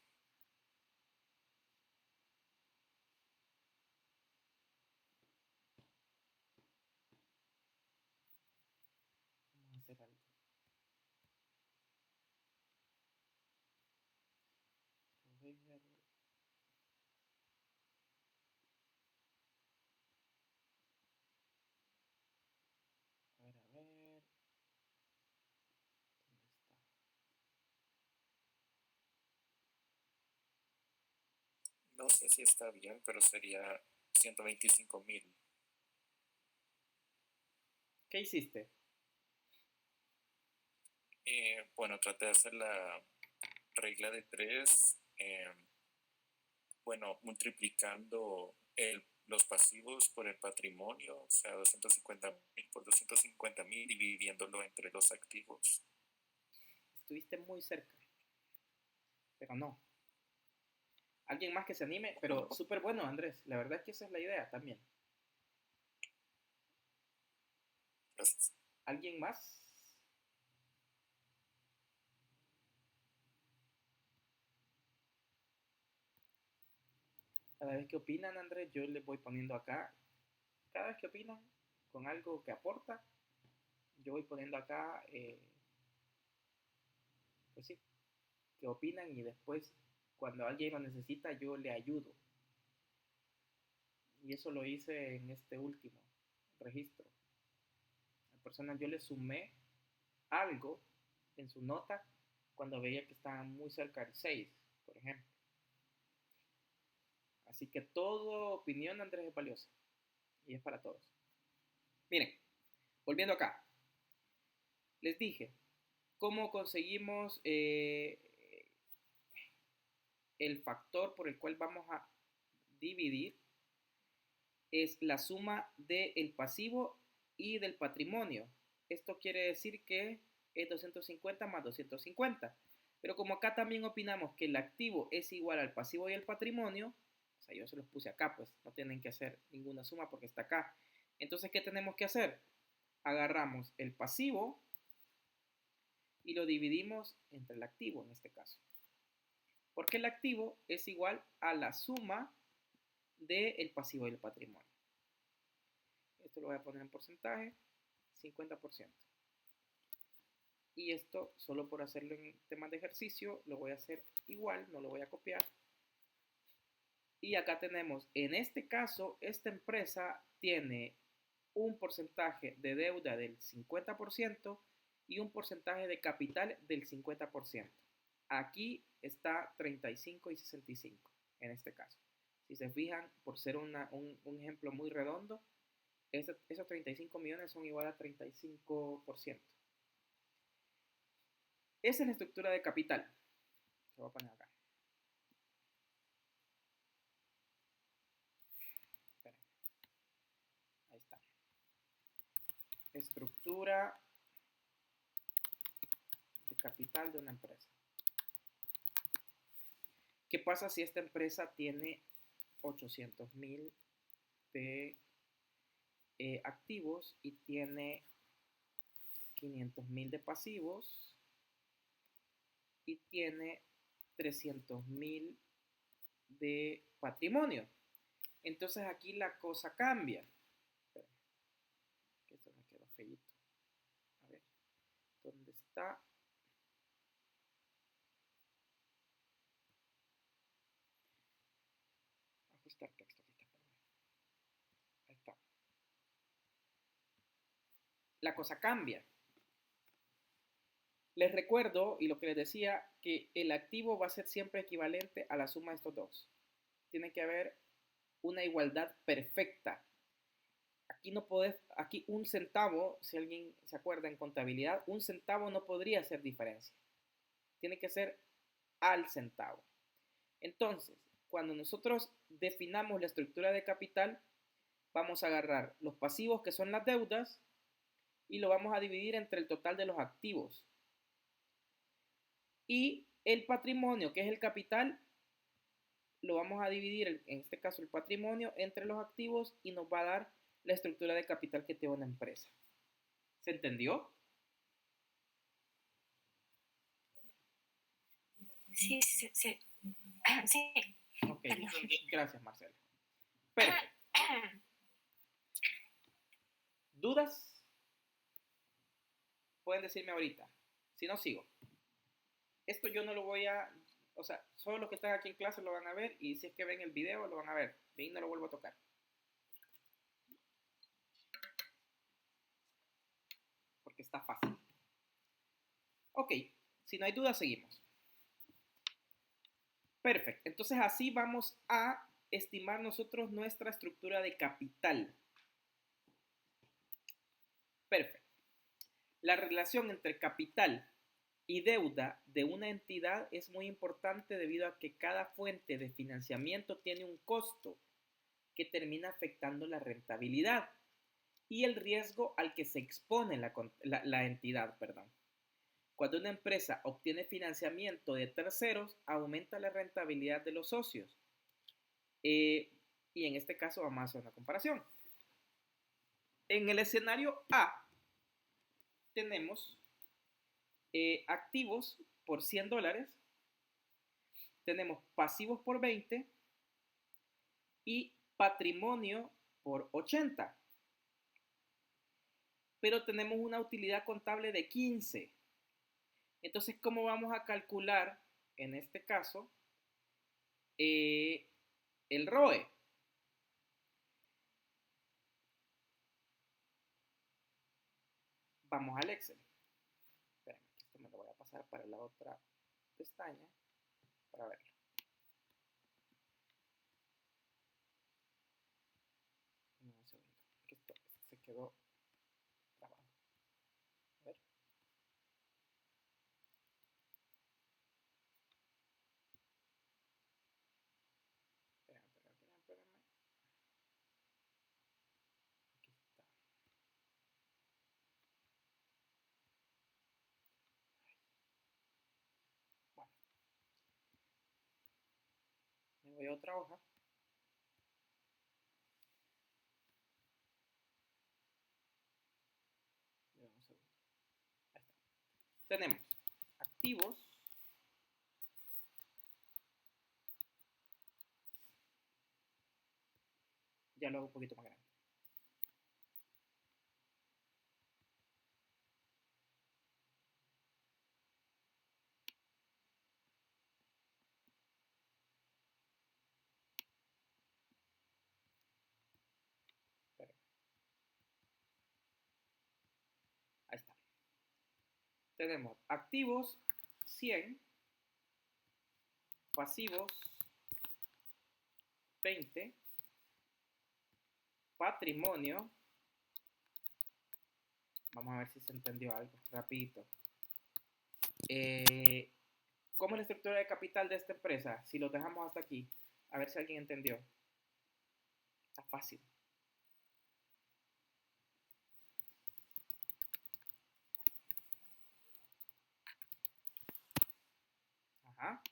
Vamos a hacer algo. A ver, a ver. ¿Dónde está? No sé si está bien, pero sería 125,000. ¿Qué hiciste? Bueno, traté de hacer la regla de 3, bueno, multiplicando los pasivos por el patrimonio, o sea, 250,000 por 250,000, dividiéndolo entre los activos. Estuviste muy cerca, pero no. Alguien más que se anime, pero súper bueno, Andrés. La verdad es que esa es la idea también. Gracias. ¿Alguien más? Cada vez que opinan, Andrés, yo les voy poniendo acá. Cada vez que opinan con algo que aporta, yo voy poniendo acá, pues sí, que opinan y después, cuando alguien lo necesita, yo le ayudo. Y eso lo hice en este último registro. A la persona yo le sumé algo en su nota cuando veía que estaba muy cerca del 6, por ejemplo. Así que toda opinión, Andrés, es valiosa y es para todos. Miren, volviendo acá, les dije cómo conseguimos el factor por el cual vamos a dividir es la suma del pasivo y del patrimonio. Esto quiere decir que es 250 más 250. Pero como acá también opinamos que el activo es igual al pasivo y el patrimonio, o sea, yo se los puse acá, pues no tienen que hacer ninguna suma porque está acá. Entonces, ¿qué tenemos que hacer? Agarramos el pasivo y lo dividimos entre el activo en este caso. Porque el activo es igual a la suma del pasivo y el patrimonio. Esto lo voy a poner en porcentaje, 50%. Y esto, solo por hacerlo en temas de ejercicio, lo voy a hacer igual, no lo voy a copiar. Y acá tenemos, en este caso, esta empresa tiene un porcentaje de deuda del 50% y un porcentaje de capital del 50%. Aquí está 35 y 65 en este caso. Si se fijan, por ser un ejemplo muy redondo, esos 35 millones son igual a 35%. Esa es la estructura de capital. Se va a poner acá. Esperen. Ahí está. Estructura de capital de una empresa. ¿Qué pasa si esta empresa tiene 800,000 de activos y tiene 500,000 de pasivos y tiene 300,000 de patrimonio? Entonces aquí la cosa cambia. Espera, que esto me quedó feíto. A ver, ¿dónde está? Ajustar texto, aquí está, perdón. Ahí está. La cosa cambia. Les recuerdo, y lo que les decía, que el activo va a ser siempre equivalente a la suma de estos dos. Tiene que haber una igualdad perfecta. Aquí no podés, aquí un centavo, si alguien se acuerda en contabilidad, un centavo no podría hacer diferencia. Tiene que ser al centavo. Entonces, cuando nosotros definamos la estructura de capital, vamos a agarrar los pasivos, que son las deudas, y lo vamos a dividir entre el total de los activos. Y el patrimonio, que es el capital, lo vamos a dividir, en este caso el patrimonio, entre los activos y nos va a dar la estructura de capital que tiene una empresa. ¿Se entendió? Sí, sí, sí. Sí. Ok, gracias Marcelo. Perfecto. ¿Dudas? Pueden decirme ahorita. Si no, sigo. Esto yo no lo voy a... O sea, solo los que están aquí en clase lo van a ver y si es que ven el video lo van a ver. De ahí no lo vuelvo a tocar. Porque está fácil. Ok, si no hay dudas, seguimos. Perfecto. Entonces así vamos a estimar nosotros nuestra estructura de capital. Perfecto. La relación entre capital y deuda de una entidad es muy importante debido a que cada fuente de financiamiento tiene un costo que termina afectando la rentabilidad y el riesgo al que se expone la entidad. Cuando una empresa obtiene financiamiento de terceros, aumenta la rentabilidad de los socios. Y en este caso vamos a hacer una comparación. En el escenario A tenemos activos por $100, tenemos pasivos por 20 y patrimonio por 80. Pero tenemos una utilidad contable de 15. Entonces, ¿cómo vamos a calcular, en este caso, el ROE? Vamos al Excel. Espérenme, esto me lo voy a pasar para la otra pestaña para verlo. Un segundo, que esto se quedó trabado. A ver. Espérenme. Aquí está. voy a otra hoja. Un segundo. Ahí está. Tenemos activos. Ya lo hago un poquito más grande. Ahí está. Tenemos activos 100, pasivos 20, patrimonio. Vamos a ver si se entendió algo, rapidito. ¿Cómo es la estructura de capital de esta empresa? Si lo dejamos hasta aquí, a ver si alguien entendió. Está fácil. Ajá.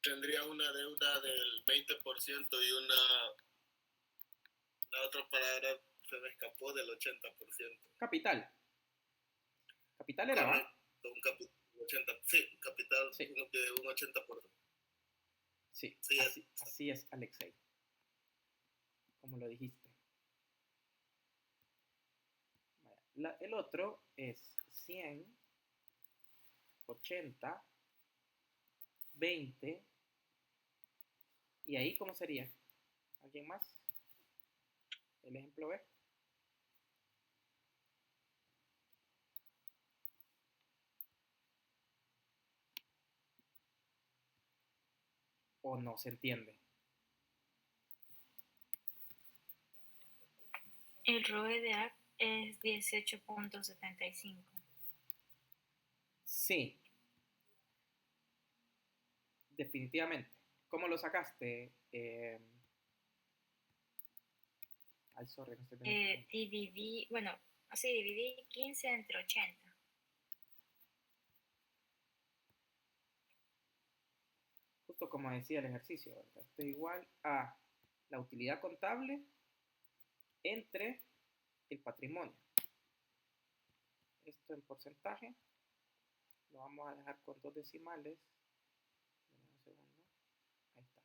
Tendría una deuda del 20% y la otra palabra se me escapó del 80%. Capital. Capital era, ¿va? Un capital 80%. Sí, capital sí. De un 80%. Sí, sí así es, Alexei. Como lo dijiste. El otro es 100, 80, 20. ¿Y ahí cómo sería? ¿Alguien más? El ejemplo B. ¿O no se entiende? El ROE de AC es 18.75. Sí. Definitivamente. ¿Cómo lo sacaste? Ay, sorry, no estoy viendo. Dividí 15 entre 80. Justo como decía el ejercicio, ¿verdad? Esto es igual a la utilidad contable entre el patrimonio. Esto en porcentaje lo vamos a dejar con 2 decimales. Un segundo. Ahí está.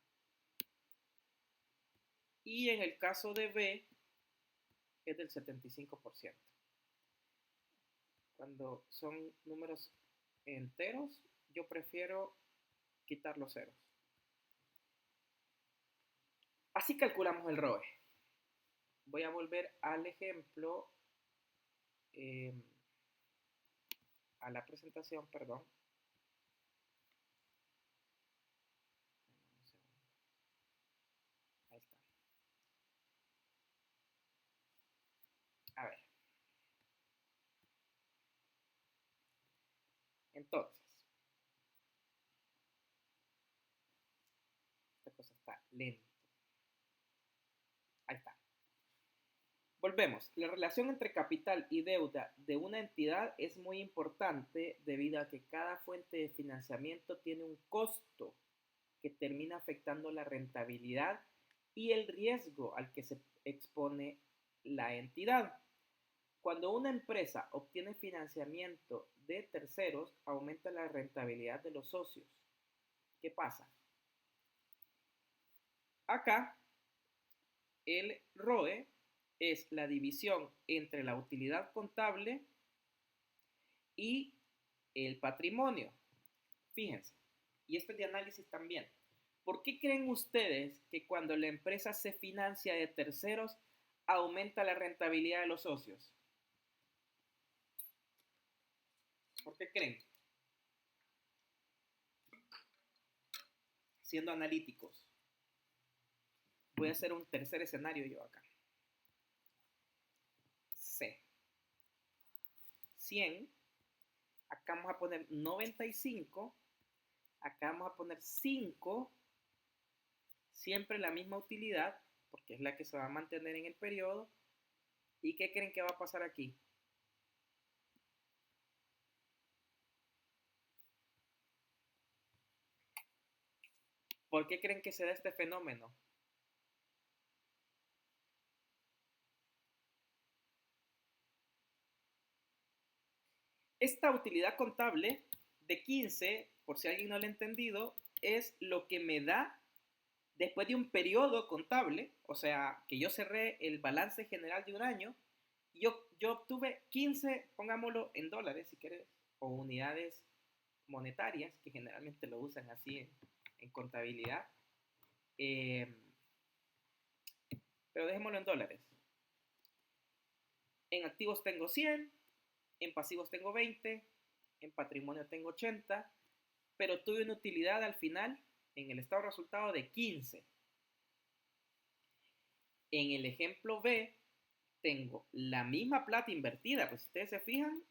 Y en el caso de B es del 75%. Cuando son números enteros, yo prefiero quitar los ceros. Así calculamos el ROE. Voy a volver al ejemplo, a la presentación, perdón. Ahí está. A ver. Entonces, esta cosa está lento. Ahí está. Volvemos. La relación entre capital y deuda de una entidad es muy importante debido a que cada fuente de financiamiento tiene un costo que termina afectando la rentabilidad y el riesgo al que se expone la entidad. Cuando una empresa obtiene financiamiento de terceros, aumenta la rentabilidad de los socios. ¿Qué pasa? Acá, el ROE es la división entre la utilidad contable y el patrimonio. Fíjense, y esto es de análisis también. ¿Por qué creen ustedes que cuando la empresa se financia de terceros aumenta la rentabilidad de los socios? ¿Por qué creen? Siendo analíticos. Voy a hacer un tercer escenario yo acá. C. 100. Acá vamos a poner 95. Acá vamos a poner 5. Siempre la misma utilidad, porque es la que se va a mantener en el periodo. ¿Y qué creen que va a pasar aquí? ¿Por qué creen que se da este fenómeno? Esta utilidad contable de 15, por si alguien no lo ha entendido, es lo que me da después de un periodo contable, o sea, que yo cerré el balance general de un año, yo obtuve 15, pongámoslo en dólares si querés, o unidades monetarias, que generalmente lo usan así en contabilidad, eh, pero dejémoslo en dólares. En activos tengo 100, en pasivos tengo 20, en patrimonio tengo 80, pero tuve una utilidad al final en el estado de resultado de 15. En el ejemplo B tengo la misma plata invertida, pues si ustedes se fijan,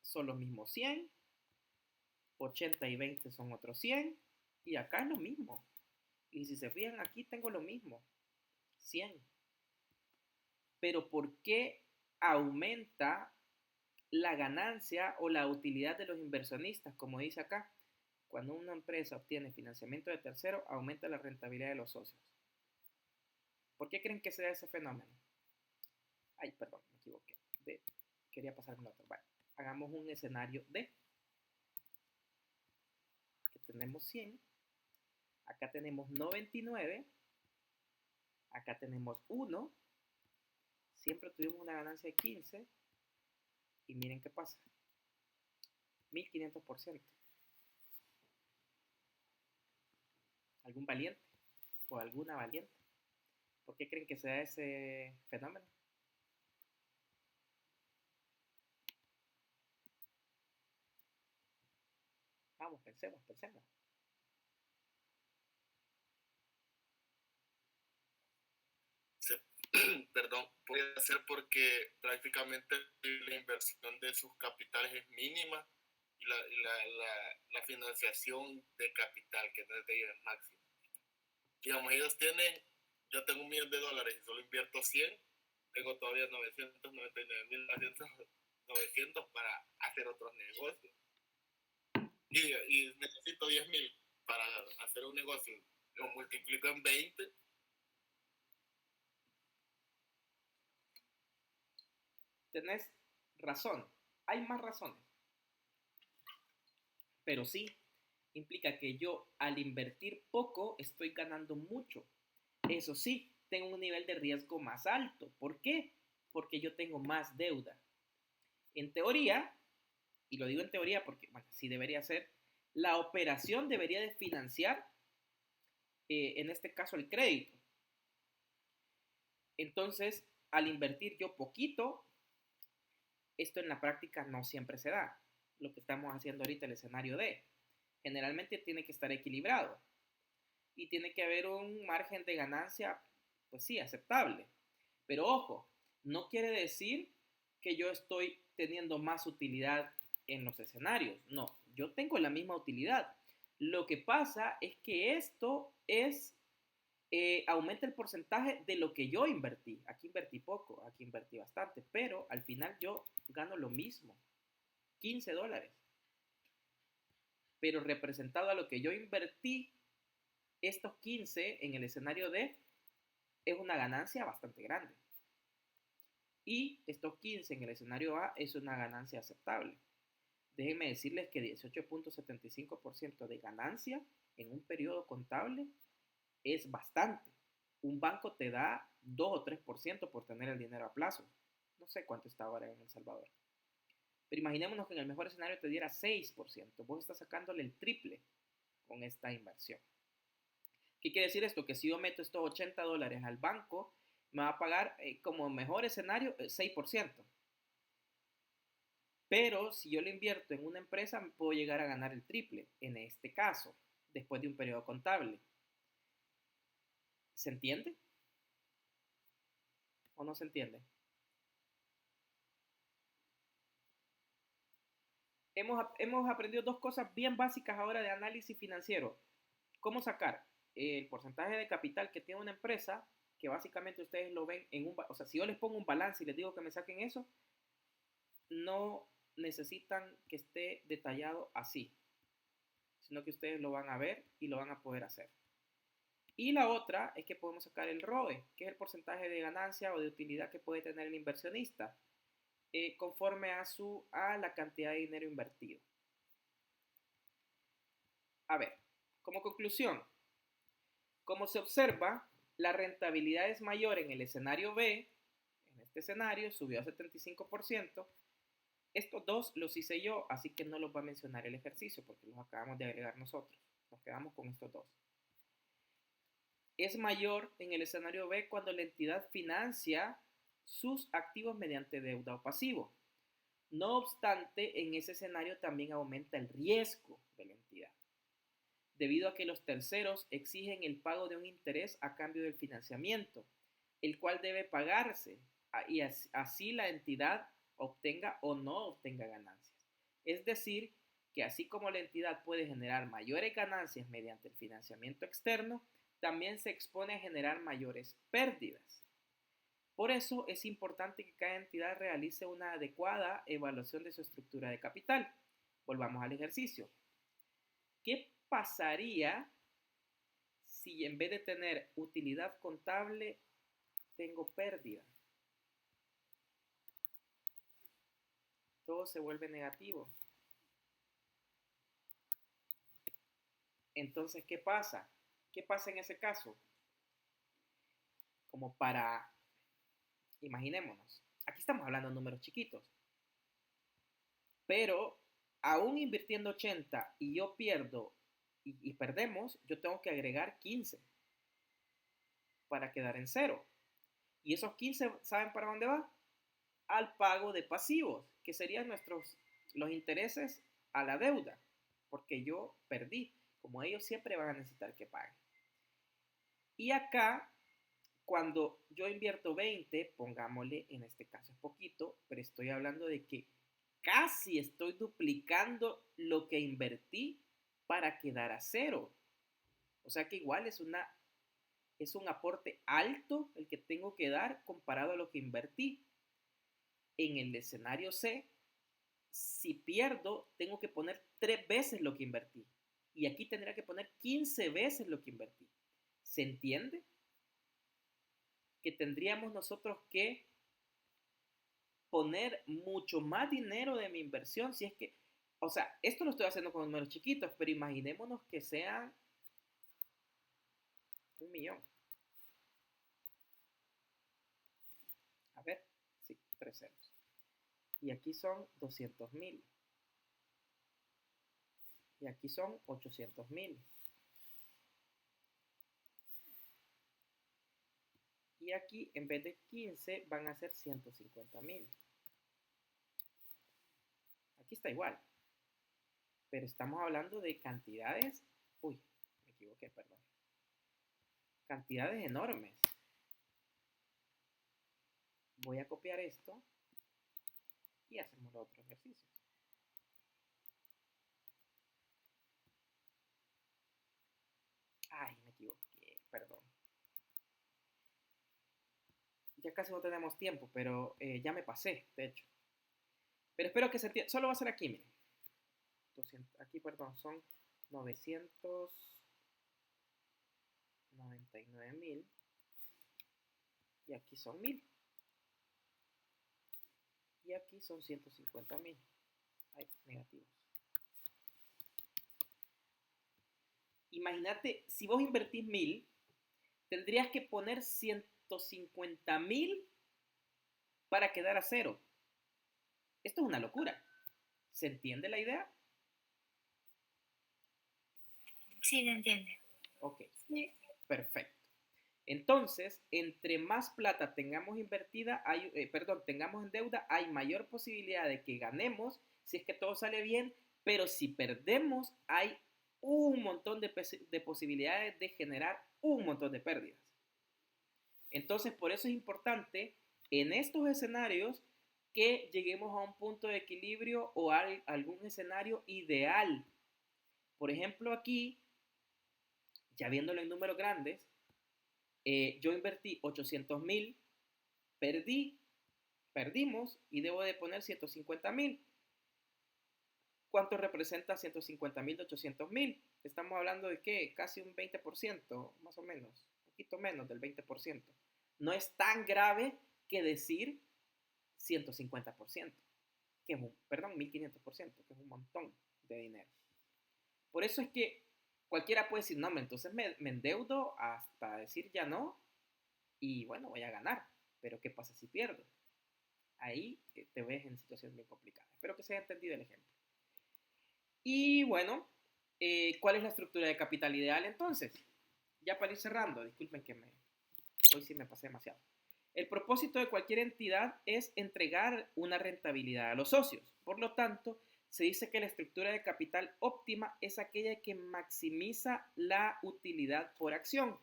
son los mismos 100, 80 y 20 son otros 100, y acá es lo mismo. Y si se fijan, aquí tengo lo mismo, 100. Pero ¿por qué aumenta la ganancia o la utilidad de los inversionistas? Como dice acá, cuando una empresa obtiene financiamiento de tercero, aumenta la rentabilidad de los socios. ¿Por qué creen que se da ese fenómeno? Ay, perdón, me equivoqué. Quería pasarme otro. Vale, hagamos un escenario D. Que tenemos 100. Acá tenemos 99. Acá tenemos 1. Siempre tuvimos una ganancia de 15. Y miren qué pasa. 1500%. ¿Algún valiente? ¿O alguna valiente? ¿Por qué creen que se da ese fenómeno? Vamos, pensemos. Perdón, puede ser porque prácticamente la inversión de sus capitales es mínima y la financiación de capital que no es de ellos es máxima. Digamos, ellos yo tengo $1,000,000 y solo invierto 100, tengo todavía 999,900 para hacer otros negocios. Y necesito 10,000 para hacer un negocio, lo multiplico en 20. Tenés razón. Hay más razones. Pero sí, implica que yo al invertir poco estoy ganando mucho. Eso sí, tengo un nivel de riesgo más alto. ¿Por qué? Porque yo tengo más deuda. En teoría, y lo digo en teoría porque bueno, así debería ser, la operación debería de financiar, en este caso, el crédito. Entonces, al invertir yo poquito, esto en la práctica no siempre se da. Lo que estamos haciendo ahorita, el escenario D. Generalmente tiene que estar equilibrado y tiene que haber un margen de ganancia, pues sí, aceptable. Pero ojo, no quiere decir que yo estoy teniendo más utilidad en los escenarios. No, yo tengo la misma utilidad. Lo que pasa es que esto aumenta el porcentaje de lo que yo invertí. Aquí invertí poco, aquí invertí bastante, pero al final yo gano lo mismo, $15. Pero representado a lo que yo invertí, estos 15 en el escenario D es una ganancia bastante grande. Y estos 15 en el escenario A es una ganancia aceptable. Déjenme decirles que 18.75% de ganancia en un periodo contable es bastante. Un banco te da 2 o 3% por tener el dinero a plazo. No sé cuánto está ahora en El Salvador. Pero imaginémonos que en el mejor escenario te diera 6%. Vos estás sacándole el triple con esta inversión. ¿Qué quiere decir esto? Que si yo meto estos $80 al banco, me va a pagar como mejor escenario 6%. Pero si yo lo invierto en una empresa, puedo llegar a ganar el triple, en este caso, después de un periodo contable. ¿Se entiende? ¿O no se entiende? Hemos aprendido dos cosas bien básicas ahora de análisis financiero. ¿Cómo sacar el porcentaje de capital que tiene una empresa? Que básicamente ustedes lo ven en un... O sea, si yo les pongo un balance y les digo que me saquen eso, no necesitan que esté detallado así. sino que ustedes lo van a ver y lo van a poder hacer. Y la otra es que podemos sacar el ROE, que es el porcentaje de ganancia o de utilidad que puede tener el inversionista conforme a la cantidad de dinero invertido. A ver, como conclusión, como se observa, la rentabilidad es mayor en el escenario B. En este escenario subió a 75%. Estos dos los hice yo, así que no los va a mencionar el ejercicio porque los acabamos de agregar nosotros. Nos quedamos con estos dos. Es mayor en el escenario B cuando la entidad financia sus activos mediante deuda o pasivo. No obstante, en ese escenario también aumenta el riesgo de la entidad, debido a que los terceros exigen el pago de un interés a cambio del financiamiento, el cual debe pagarse y así la entidad obtenga o no obtenga ganancias. Es decir, que así como la entidad puede generar mayores ganancias mediante el financiamiento externo, también se expone a generar mayores pérdidas. Por eso es importante que cada entidad realice una adecuada evaluación de su estructura de capital. Volvamos al ejercicio. ¿Qué pasaría si en vez de tener utilidad contable tengo pérdida? Todo se vuelve negativo. Entonces, ¿qué pasa? ¿Qué pasa en ese caso? Como para, imaginémonos, aquí estamos hablando de números chiquitos, pero aún invirtiendo 80 y yo pierdo y perdemos, yo tengo que agregar 15 para quedar en cero. Y esos 15, ¿saben para dónde va? Al pago de pasivos, que serían los intereses a la deuda, porque yo perdí, como ellos siempre van a necesitar que paguen. Y acá, cuando yo invierto 20, pongámosle, en este caso es poquito, pero estoy hablando de que casi estoy duplicando lo que invertí para quedar a cero. O sea que igual es un aporte alto el que tengo que dar comparado a lo que invertí. En el escenario C, si pierdo, tengo que poner 3 veces lo que invertí. Y aquí tendría que poner 15 veces lo que invertí. ¿Se entiende? Que tendríamos nosotros que poner mucho más dinero de mi inversión si es que, o sea, esto lo estoy haciendo con números chiquitos, pero imaginémonos que sean 1.000.000. A ver, sí, 3 ceros. Y aquí son 200.000. Y aquí son 800.000. Y aquí, en vez de 15, van a ser 150.000. Aquí está igual. Pero estamos hablando de cantidades. Uy, me equivoqué, perdón. Cantidades enormes. Voy a copiar esto y hacemos los otros ejercicios. Ay, me equivoqué, perdón. Ya casi no tenemos tiempo, pero ya me pasé, de hecho. Pero espero que se entienda. Solo va a ser aquí, miren. 200, aquí, perdón, son 999.000. Y aquí son 1.000. Y aquí son 150.000. Ay, negativos. Imagínate, si vos invertís 1.000, tendrías que poner 150.000 para quedar a cero. Esto es una locura. ¿Se entiende la idea? Sí, se entiende. Ok, Sí. perfecto. Entonces, entre más plata tengamos invertida, tengamos en deuda, hay mayor posibilidad de que ganemos si es que todo sale bien, pero si perdemos, hay un montón de posibilidades de generar un montón de pérdidas. Entonces, por eso es importante en estos escenarios que lleguemos a un punto de equilibrio o a algún escenario ideal. Por ejemplo, aquí, ya viéndolo en números grandes, yo invertí 800.000, perdimos y debo de poner 150.000. ¿Cuánto representa 150.000 de 800.000? Estamos hablando de ¿qué? Casi un 20%, más o menos, un poquito menos del 20%. No es tan grave que decir 150%, que es perdón, 1.500%, que es un montón de dinero. Por eso es que cualquiera puede decir, no, entonces me endeudo hasta decir ya no, y bueno, voy a ganar. Pero ¿qué pasa si pierdo? Ahí te ves en situaciones bien complicadas. Espero que se haya entendido el ejemplo. Y bueno, ¿cuál es la estructura de capital ideal entonces? Ya para ir cerrando, disculpen que hoy sí me pasé demasiado. El propósito de cualquier entidad es entregar una rentabilidad a los socios. Por lo tanto, se dice que la estructura de capital óptima es aquella que maximiza la utilidad por acción,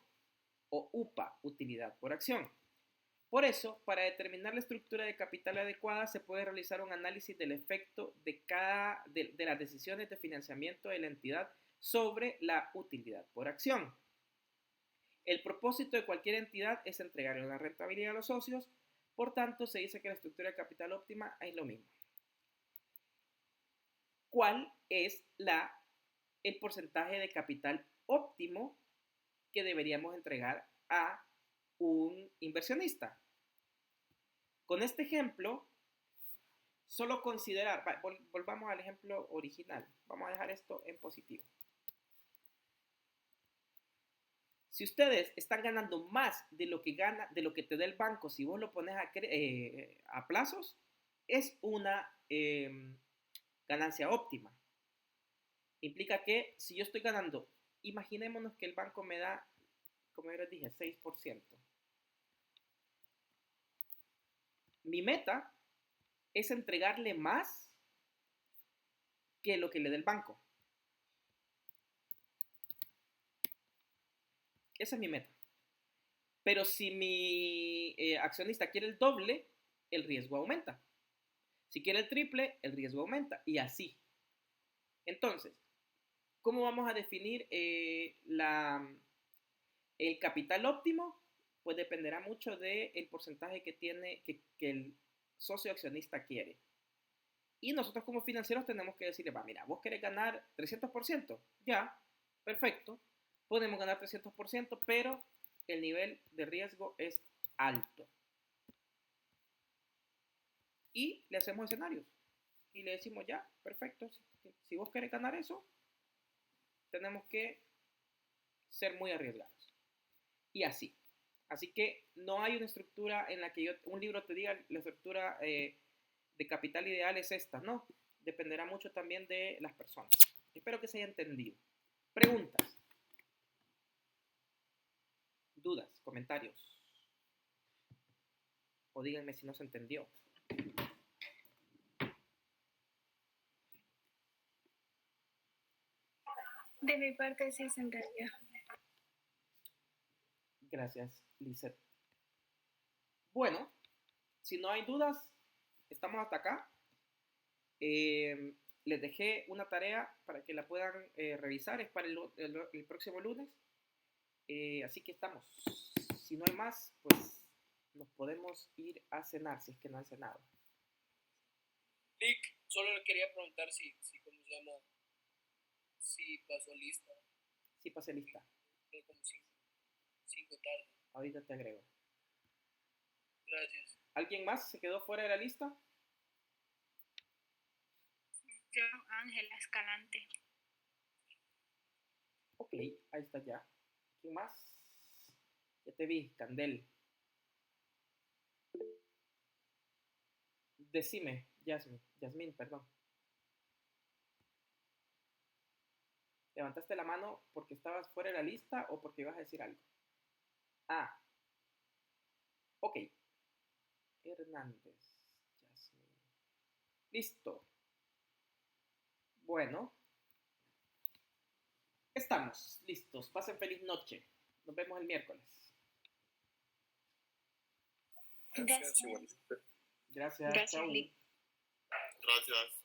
o UPA, utilidad por acción. Por eso, para determinar la estructura de capital adecuada, se puede realizar un análisis del efecto de las decisiones de financiamiento de la entidad sobre la utilidad por acción. El propósito de cualquier entidad es entregarle una rentabilidad a los socios, por tanto, se dice que la estructura de capital óptima es lo mismo. ¿Cuál es el porcentaje de capital óptimo que deberíamos entregar a un inversionista? Con este ejemplo, solo considerar, volvamos al ejemplo original, vamos a dejar esto en positivo. Si ustedes están ganando más de lo que te da el banco, si vos lo pones a plazos, es una ganancia óptima. Implica que si yo estoy ganando, imaginémonos que el banco me da, como yo les dije, 6%. Mi meta es entregarle más que lo que le dé el banco. Esa es mi meta. Pero si mi accionista quiere el doble, el riesgo aumenta. Si quiere el triple, el riesgo aumenta. Y así. Entonces, ¿cómo vamos a definir el capital óptimo? Pues dependerá mucho del porcentaje que el socio accionista quiere. Y nosotros como financieros tenemos que decirle, mira, vos querés ganar 300%. Ya, perfecto. Podemos ganar 300%, pero el nivel de riesgo es alto. Y le hacemos escenarios. Y le decimos, ya, perfecto. Si vos querés ganar eso, tenemos que ser muy arriesgados. Y así. Así que no hay una estructura en la que un libro te diga la estructura de capital ideal es esta. No, dependerá mucho también de las personas. Espero que se haya entendido. Preguntas, dudas, comentarios. O díganme si no se entendió. De mi parte sí se entendió. Gracias, Lizeth. Bueno, si no hay dudas, estamos hasta acá. Les dejé una tarea para que la puedan revisar. Es para el próximo lunes. Así que estamos. Si no hay más, pues nos podemos ir a cenar si es que no han cenado. Vic, solo le quería preguntar si ¿cómo se llama? Si pasó lista. Sí, pasé lista. Como 5 tarde. Ahorita te agrego. Gracias. ¿Alguien más se quedó fuera de la lista? Yo, Ángela Escalante. Ok, ahí está ya. ¿Quién más? Ya te vi, Candel. Decime, Yasmín, perdón. ¿Levantaste la mano porque estabas fuera de la lista o porque ibas a decir algo? Ah. Ok. Hernández, Yasmín. Listo. Bueno. Estamos listos. Pasen feliz noche. Nos vemos el miércoles. Gracias. Gracias. Gracias, Chau. Lick. Gracias.